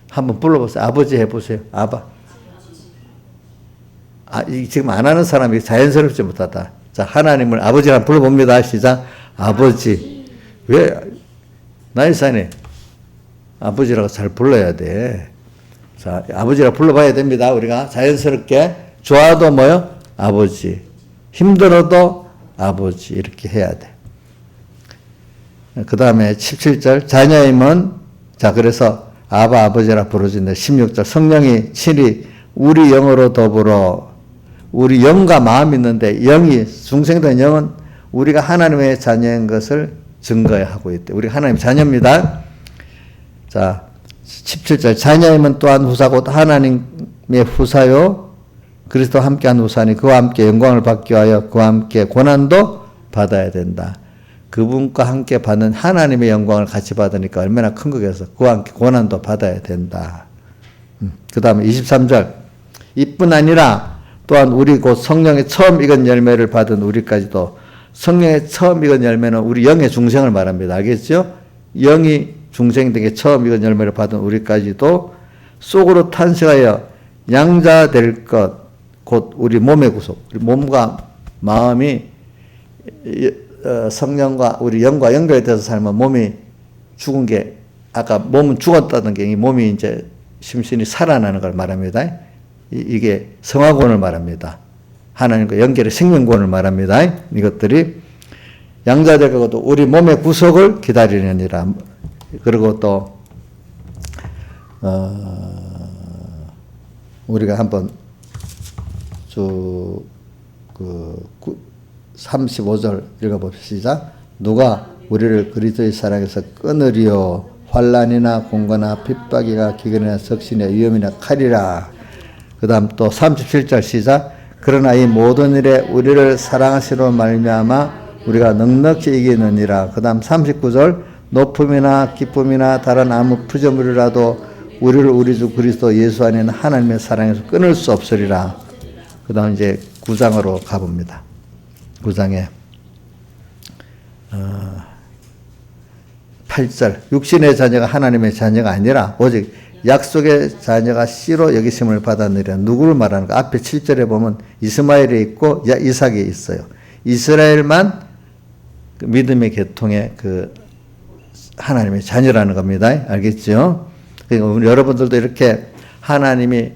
한번 불러보세요. 아버지 해보세요. 지금 안 하는 사람이 자연스럽지 못하다. 자, 하나님을 아버지라 불러봅니다. 시작. 아버지. 왜? 나이산이 아버지라고 잘 불러야 돼. 자, 아버지라 불러봐야 됩니다. 우리가 자연스럽게. 좋아도 뭐요? 아버지. 힘들어도 아버지. 이렇게 해야 돼. 그 다음에 17절. 자녀임은, 자, 그래서 아버지라 부르짖는데 16절. 성령이 친히 우리 영으로 더불어, 우리 영과 마음이 있는데, 중생된 영은 우리가 하나님의 자녀인 것을 증거하고 있대. 우리가 하나님의 자녀입니다. 자, 17절. 자녀임은 또한 후사고 하나님의 후사요. 그리스도 함께한 후사니 그와 함께 영광을 받기 위하여 그와 함께 고난도 받아야 된다. 그분과 함께 받는 하나님의 영광을 같이 받으니까 얼마나 큰 거겠어. 그와 함께 고난도 받아야 된다. 그 다음에 23절. 이뿐 아니라 또한 우리 곧 성령의 처음 익은 열매를 받은 우리까지도, 성령의 처음 익은 열매는 우리 영의 중생을 말합니다. 알겠죠? 영이 중생에게 처음 익은 열매를 받은 우리까지도 속으로 탄식하여 양자 될 것, 곧 우리 몸의 구속, 우리 몸과 마음이 성령과 우리 영과 연결돼서 살면 몸이 죽은 게, 아까 몸은 죽었다는 게 이 몸이 이제 심신이 살아나는 걸 말합니다. 이게 성화권을 말합니다. 하나님과 연결의 생명권을 말합니다. 이것들이 양자될 것도 우리 몸의 구속을 기다리느니라. 그리고 또 우리가 한번 35절 읽어봅시다. 누가 우리를 그리스도의 사랑에서 끊으리요? 환난이나 공고나 핍박이나 기근이나 적신이나 위험이나 칼이라. 그 다음 또 37절 시작. 그러나 이 모든 일에 우리를 사랑하시로 말미암아 우리가 넉넉히 이기느니라. 그 다음 39절. 높음이나 기쁨이나 다른 아무 피조물이라도 우리를 우리 주 그리스도 예수 안에는 하나님의 사랑에서 끊을 수 없으리라. 그 다음 이제 9장으로 가봅니다. 9장에 8절. 육신의 자녀가 하나님의 자녀가 아니라 오직 약속의 자녀가 씨로 여기심을 받았느니라. 누구를 말하는가? 앞에 7절에 보면 이스마엘이 있고 이삭이 있어요. 이스라엘만 그 믿음의 계통의 그 하나님의 자녀라는 겁니다. 알겠죠? 그러니까 여러분들도 이렇게 하나님이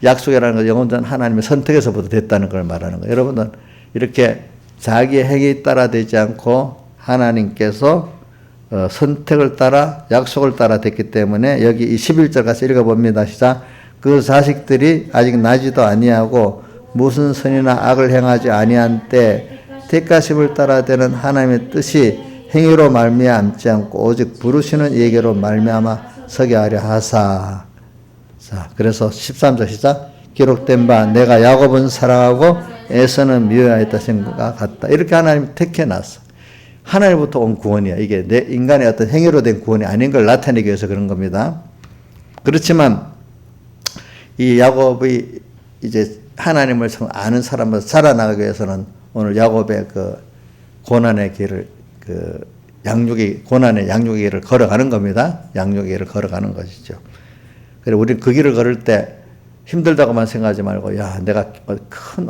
약속이라는 것, 영원전 하나님의 선택에서부터 됐다는 걸 말하는 거예요. 여러분은 이렇게 자기의 행위에 따라 되지 않고 하나님께서 선택을 따라 약속을 따라 됐기 때문에 여기 이 11절 가서 읽어봅니다. 시작. 그 자식들이 아직 나지도 아니하고 무슨 선이나 악을 행하지 아니한 때 택하심을 따라 되는 하나님의 뜻이 행위로 말미암지 않고 오직 부르시는 예계로 말미암아 서게 하려 하사. 자, 그래서 13절 시작. 기록된 바 내가 야곱은 사랑하고 에서는 미워하였다 생각 같다. 이렇게 하나님이 택해놨어. 하나님부터 온 구원이야. 이게 내 인간의 어떤 행위로 된 구원이 아닌 걸 나타내기 위해서 그런 겁니다. 그렇지만 이 야곱이 이제 하나님을 아는 사람으로 살아나가기 위해서는 오늘 야곱의 그 고난의 길을, 그 고난의 양육의 길을 걸어가는 겁니다. 양육의 길을 걸어가는 것이죠. 그래서 우리는 그 길을 걸을 때 힘들다고만 생각하지 말고, 야, 내가 큰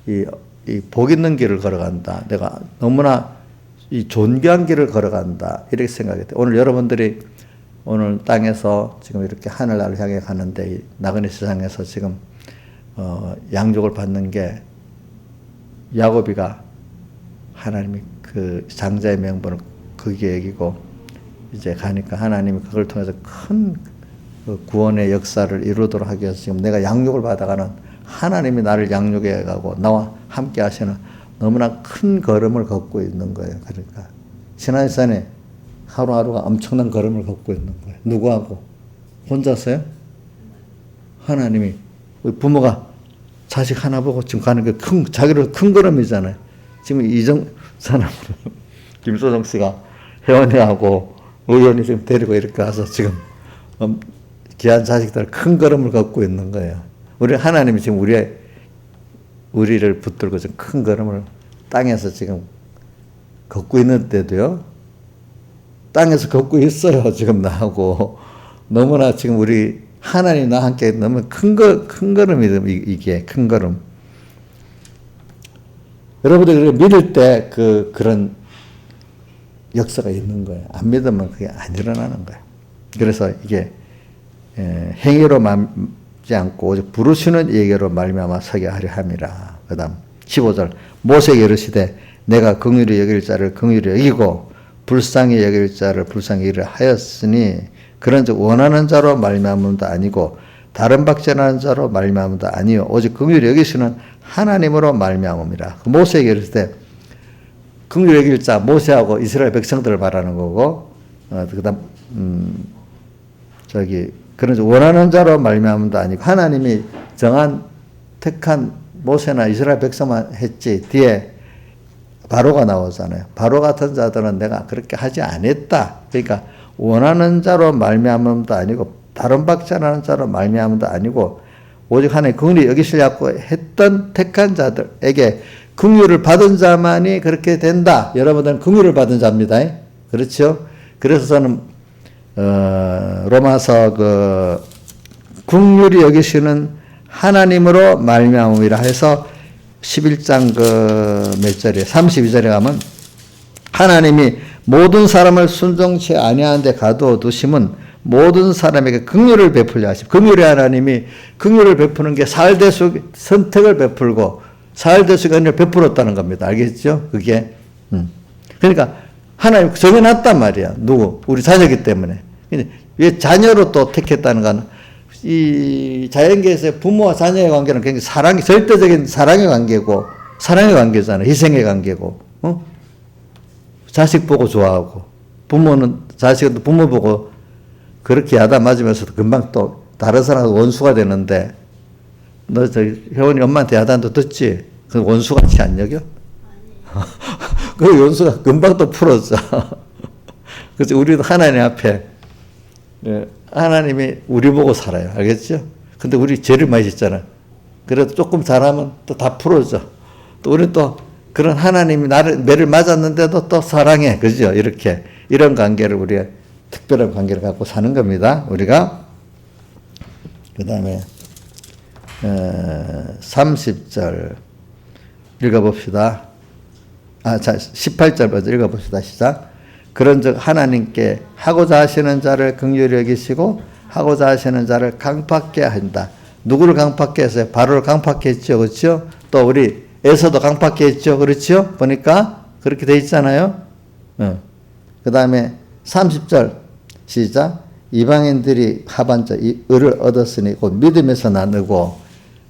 이 복 있는 길을 걸어간다. 내가 너무나 이 존귀한 길을 걸어간다. 이렇게 생각했대. 오늘 여러분들이 오늘 땅에서 지금 이렇게 하늘나라를 향해 가는데 이 나그네 세상에서 지금 양육을 받는 게 야곱이가 하나님이 그 장자의 명분을 크게 여기고 이제 가니까 하나님이 그걸 통해서 큰 구원의 역사를 이루도록 하기 위해서 지금 내가 양육을 받아가는, 하나님이 나를 양육해 가고 나와 함께 하시는 너무나 큰 걸음을 걷고 있는 거예요. 그러니까 신앙생활에 하루하루가 엄청난 걸음을 걷고 있는 거예요. 누구하고? 혼자서요? 하나님이. 우리 부모가 자식 하나 보고 지금 가는 게 자기로 큰 걸음이잖아요. 지금 이정 사람 김소정 씨가 혜원이하고 의원이 지금 데리고 이렇게 와서 지금 귀한 자식들 큰 걸음을 걷고 있는 거예요. 우리 하나님이 지금 우리를 붙들고 지금 큰 걸음을 땅에서 지금 걷고 있는데도요. 땅에서 걷고 있어요. 지금 나하고 너무나 지금 우리 하나님 나와 함께 너무 큰 걸음이에요. 이게 큰 걸음. 여러분들이 믿을 때 그런 역사가 있는 거예요. 안 믿으면 그게 안 일어나는 거예요. 그래서 이게 행위로 말지 않고 오직 부르시는 얘기로 말미암아 서게 하려 함이라. 그다음 15절 모세에게 이르시되 내가 긍휼히 여길 자를 긍휼히 여기고 불쌍히 여길 자를 불쌍히 여기려 하였으니 그런즉 원하는 자로 말미암음도 아니고 다른 박전하는 자로 말미암음도 아니요 오직 긍휼히 여기시는 하나님으로 말미암음이라. 모세에게 이르시되 긍휼히 여길 자 모세하고 이스라엘 백성들을 말하는 거고 그다음 그런즉 원하는 자로 말미암음도 아니고 하나님이 정한 택한 모세나 이스라엘 백성만 했지 뒤에 바로가 나오잖아요. 바로 같은 자들은 내가 그렇게 하지 않았다. 그러니까 원하는 자로 말미암음도 아니고 다른 박전하는 자로 말미암음도 아니고 오직 하나님 긍휼히 여기시려고 했던 택한 자들에게 긍휼을 받은 자만이 그렇게 된다. 여러분들은 긍휼을 받은 자입니다. 그렇죠? 그래서 저는 로마서 긍휼히 여기시는 하나님으로 말미암음이라 해서 11장 몇 절에 32절에 가면 하나님이 모든 사람을 순종치 아니하는데 가두어두심은 모든 사람에게 긍휼을 베풀려 하심. 긍휼의 하나님이 긍휼을 베푸는 게 사흘대숙 선택을 베풀고 사흘대숙 은혜를 베풀었다는 겁니다. 알겠죠? 그게 그러니까 하나님 정해놨단 말이야. 누구? 우리 자녀이기 때문에. 왜 자녀로 또 택했다는 건 이 자연계에서의 부모와 자녀의 관계는 굉장히 절대적인 사랑의 관계고, 사랑의 관계잖아요. 희생의 관계고, 자식 보고 좋아하고, 부모는, 자식은 부모 보고 그렇게 야단 맞으면서도 금방 또 다른 사람하고 원수가 되는데, 너 혜원이 엄마한테 야단도 듣지? 그 원수같이 안 여겨? 그 원수가 금방 또 풀어져. 그래서 우리도 하나님 앞에, 하나님이 우리 보고 살아요. 알겠죠? 근데 우리 죄를 많이 짓잖아. 그래도 조금 잘하면 또 다 풀어져. 또 우리 또 그런 하나님이 매를 맞았는데도 또 사랑해. 그죠? 이런 관계를 우리가 특별한 관계를 갖고 사는 겁니다. 우리가. 그 다음에, 30절 읽어봅시다. 18절 먼저 읽어봅시다. 시작. 그런즉 하나님께 하고자 하시는 자를 긍휼히 여기시고 하고자 하시는 자를 강팍게 한다. 누구를 강팍게 했어요? 바로를 강팍게 했죠. 그렇죠? 또 우리 에서도 강팍게 했죠. 그렇죠? 보니까 그렇게 돼 있잖아요. 그 다음에 30절 시작. 이방인들이 하반절 의를 얻었으니 곧 믿음에서 나누고,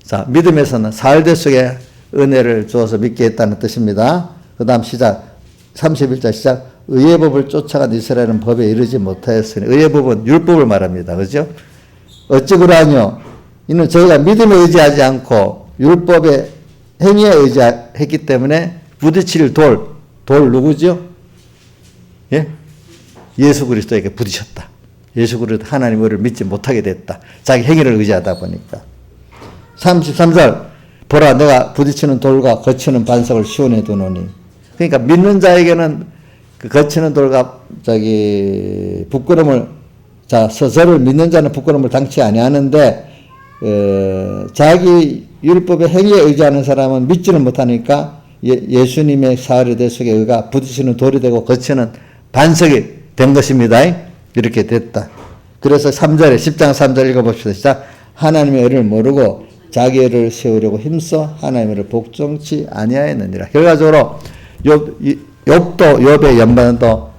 자, 믿음에서는 사흘대 속에 은혜를 주어서 믿게 했다는 뜻입니다. 그 다음 시작. 31절 시작. 의의 법을 쫓아간 이스라엘은 법에 이르지 못하였으니, 의의 법은 율법을 말합니다. 그죠? 어찌 그러하뇨? 이는 저희가 믿음에 의지하지 않고 율법의 행위에 의지했기 때문에 부딪힐 돌 누구죠? 예? 예수 그리스도에게 부딪혔다. 예수 그리스도 하나님 의를 믿지 못하게 됐다. 자기 행위를 의지하다 보니까. 33절 보라 내가 부딪히는 돌과 거치는 반석을 시온에 두노니. 그러니까 믿는 자에게는 그 거치는 돌과 부끄럼을, 저를 믿는 자는 부끄럼을 당치 아니하는데 자기 율법의 행위에 의지하는 사람은 믿지는 못하니까 예수님의 사흘의 대속에 의가 부딪히는 돌이 되고 거치는 반석이 된 것입니다. 이렇게 됐다. 그래서 3절에 10장 3절 읽어봅시다. 시작. 하나님의 의를 모르고 자기 의를 세우려고 힘써 하나님의 의를 복종치 아니하였느니라. 결과적으로 욥의 연반은 또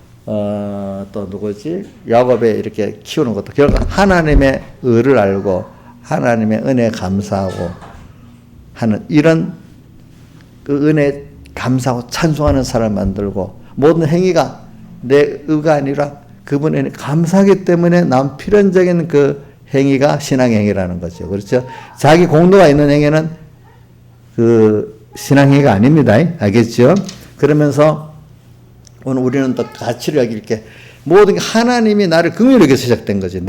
누구지? 야곱에 이렇게 키우는 것도 결국 하나님의 의를 알고 하나님의 은혜에 감사하고 하는 이런 그 은혜에 감사하고 찬송하는 사람을 만들고 모든 행위가 내 의가 아니라 그분의 감사하기 때문에 남 필연적인 그 행위가 신앙의 행위라는 거죠. 그렇죠? 자기 공로가 있는 행위는 그 신앙행위가 아닙니다. 알겠죠? 그러면서 오늘 우리는 또 가치를 여기 이렇게 모든 게 하나님이 나를 긍휼히 여겨서 시작된 거지.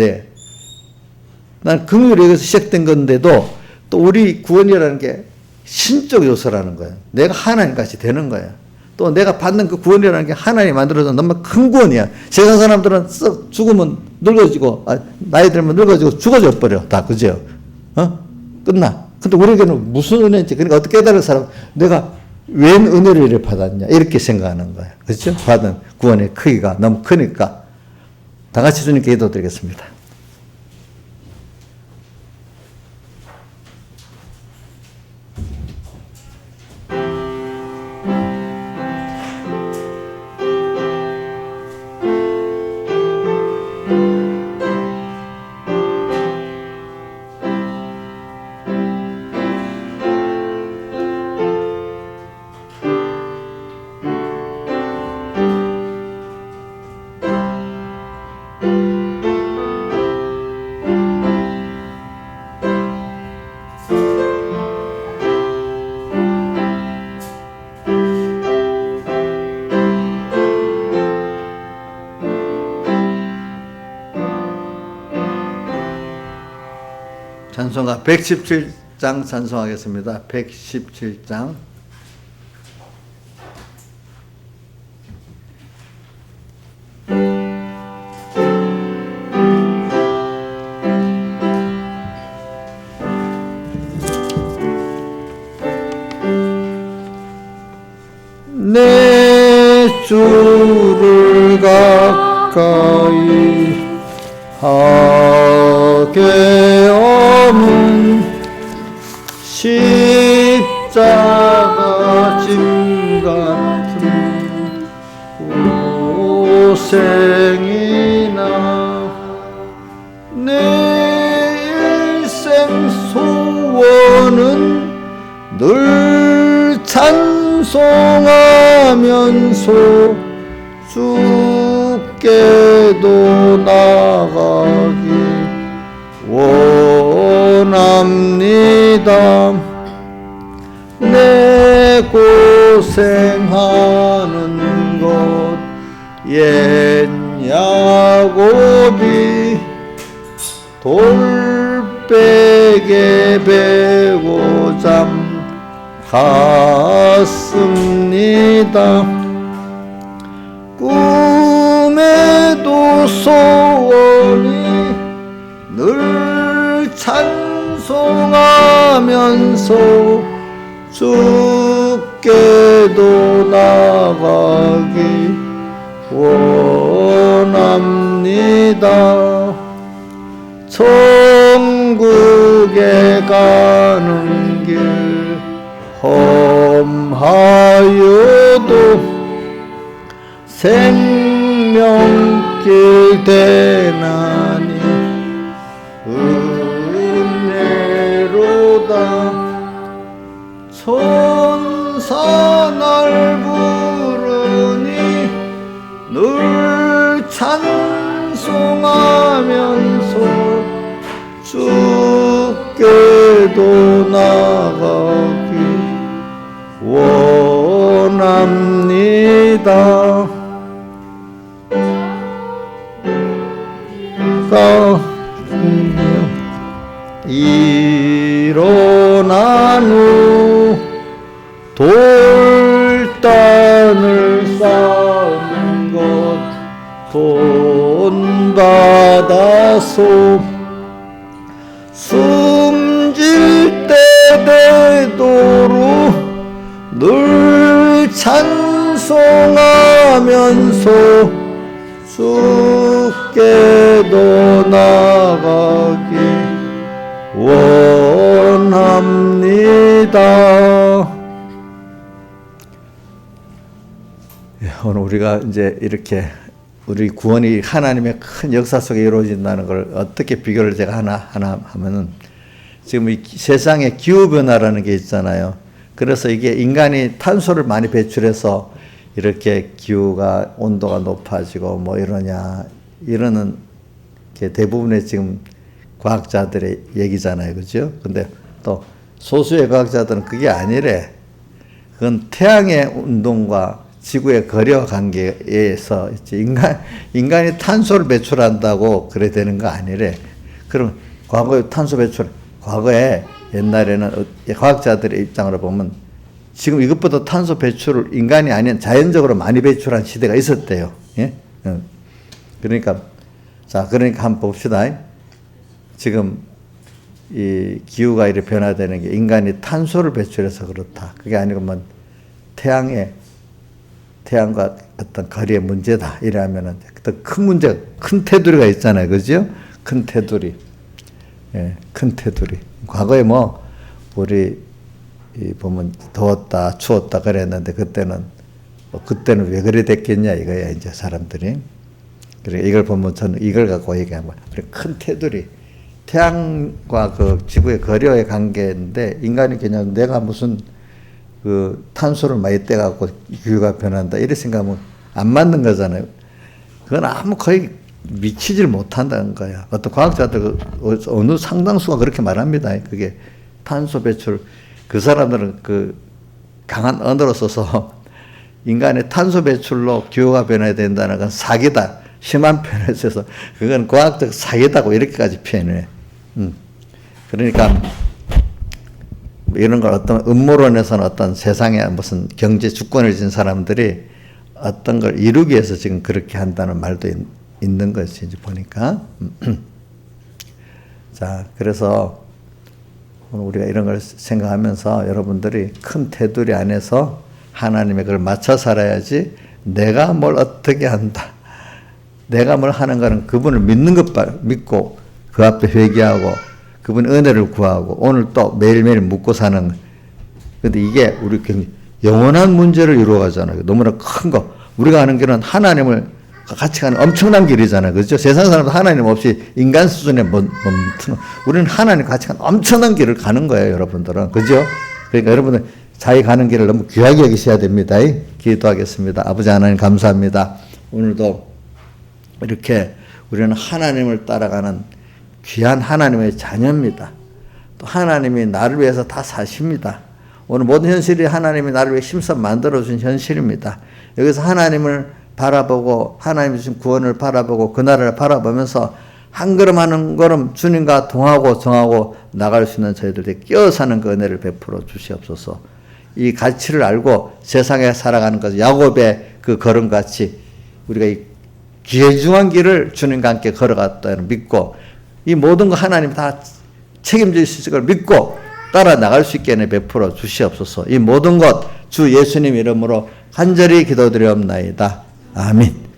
난 긍휼히 여겨서 시작된 건데도 또 우리 구원이라는 게 신적 요소라는 거예요. 내가 하나님같이 되는 거예요. 또 내가 받는 그 구원이라는 게 하나님이 만들어준 너무 큰 구원이야. 세상 사람들은 썩 죽으면 늙어지고, 나이 들면 늙어지고 죽어져 버려. 다, 그죠? 끝나. 근데 우리에게는 무슨 은혜인지, 그러니까 어떻게 깨달을 사람, 내가 웬 은혜를 이렇게 받았냐. 이렇게 생각하는 거예요. 그렇죠? 받은 구원의 크기가 너무 크니까. 다 같이 주님께 기도 드리겠습니다. 찬송가 117장 찬송하겠습니다. 117장. 내 주를 가까이 하게 없는 십자가 짐 같은 고생이나 내 일생 소원은 늘 찬송하면서 주께도 나가기 원합니다. 내 고생하는 것 옛 야곱이 돌베개 베고 잠 갔습니다. 꿈에도 소원이 늘 찬송하면서 주께도 나가기 원합니다. 천국에 가는 길 험하여도 생명길 대나니 은혜로다. 천사 날 부르니 늘 찬송하면서 주께도 나가기 원합니다. 일어난 후 돌단을 쌓는 것 본받아서 숨질 때 되도록 늘 찬송하면서 주께도 나가기 원합니다. 오늘 우리가 이제 이렇게 우리 구원이 하나님의 큰 역사 속에 이루어진다는 걸 어떻게 비교를 제가 하나 하면은 지금 이 세상에 기후변화라는 게 있잖아요. 그래서 이게 인간이 탄소를 많이 배출해서 이렇게 기후가 온도가 높아지고 뭐 이러는 게 대부분의 지금 과학자들의 얘기잖아요. 그죠? 근데 또 소수의 과학자들은 그게 아니래. 그건 태양의 운동과 지구의 거리와 관계에서 인간이 탄소를 배출한다고 그래 되는 거 아니래. 그럼 과거에 탄소 배출, 과거에 옛날에는 과학자들의 입장으로 보면 지금 이것보다 탄소 배출을 인간이 아닌 자연적으로 많이 배출한 시대가 있었대요. 예? 그러니까 한번 봅시다. 지금 이 기후가 이렇게 변화되는 게 인간이 탄소를 배출해서 그렇다. 그게 아니고 뭐 태양과 어떤 거리의 문제다. 이러면은 더 큰 문제, 큰 테두리가 있잖아요. 그죠? 큰 테두리. 예, 큰 테두리. 과거에 뭐, 우리, 보면 더웠다, 추웠다 그랬는데, 그때는 왜 그래 됐겠냐, 이거야, 이제 사람들이. 그래, 이걸 보면 저는 이걸 갖고 얘기한 거야. 큰 테두리. 태양과 그 지구의 거리와의 관계인데, 인간이 그냥 내가 무슨 그 탄소를 많이 떼갖고 기후가 변한다. 이렇게 생각하면 안 맞는 거잖아요. 그건 아무 거의 미치질 못한다는 거야. 어떤 과학자들 어느 상당수가 그렇게 말합니다. 그게 탄소 배출, 그 사람들은 그 강한 언어로 써서 인간의 탄소 배출로 기후가 변해야 된다는 건 사기다. 심한 표현을 써서 그건 과학적 사기다고 이렇게까지 표현해. 그러니까 이런 걸 어떤 음모론에서는 어떤 세상에 무슨 경제 주권을 진 사람들이 어떤 걸 이루기 위해서 지금 그렇게 한다는 말도 있는 것이 이제 보니까. 자, 그래서 우리가 이런 걸 생각하면서 여러분들이 큰 테두리 안에서 하나님의 그걸 맞춰 살아야지 내가 뭘 어떻게 한다. 내가 뭘 하는 거는 그분을 믿는 것 믿고 그 앞에 회개하고 그분 은혜를 구하고 오늘 또 매일매일 묻고 사는. 근데 이게 우리 영원한 문제를 이루어가잖아요. 너무나 큰 거. 우리가 하는 길은 하나님을 같이 가는 엄청난 길이잖아요. 그렇죠? 세상 사람도 하나님 없이 인간 수준에 멈추는. 우리는 하나님 같이 가는 엄청난 길을 가는 거예요, 여러분들은. 그죠? 그러니까 여러분들 자기 가는 길을 너무 귀하게 여기셔야 됩니다. 기도하겠습니다. 아버지 하나님 감사합니다. 오늘도 이렇게 우리는 하나님을 따라가는 귀한 하나님의 자녀입니다. 또 하나님이 나를 위해서 다 사십니다. 오늘 모든 현실이 하나님이 나를 위해 힘써 만들어준 현실입니다. 여기서 하나님을 바라보고 하나님 주신 구원을 바라보고 그 나라를 바라보면서 한 걸음 한 걸음 주님과 동하고 정하고 나갈 수 있는 저희들에게 끼어 사는 그 은혜를 베풀어 주시옵소서. 이 가치를 알고 세상에 살아가는 것, 야곱의 그 걸음같이 우리가 이 귀중한 길을 주님과 함께 걸어갔다는 믿고 이 모든 거 하나님 다 책임질 수 있을 걸 믿고 따라 나갈 수 있게 베풀어 주시옵소서. 이 모든 것 주 예수님 이름으로 간절히 기도드리옵나이다. 아멘.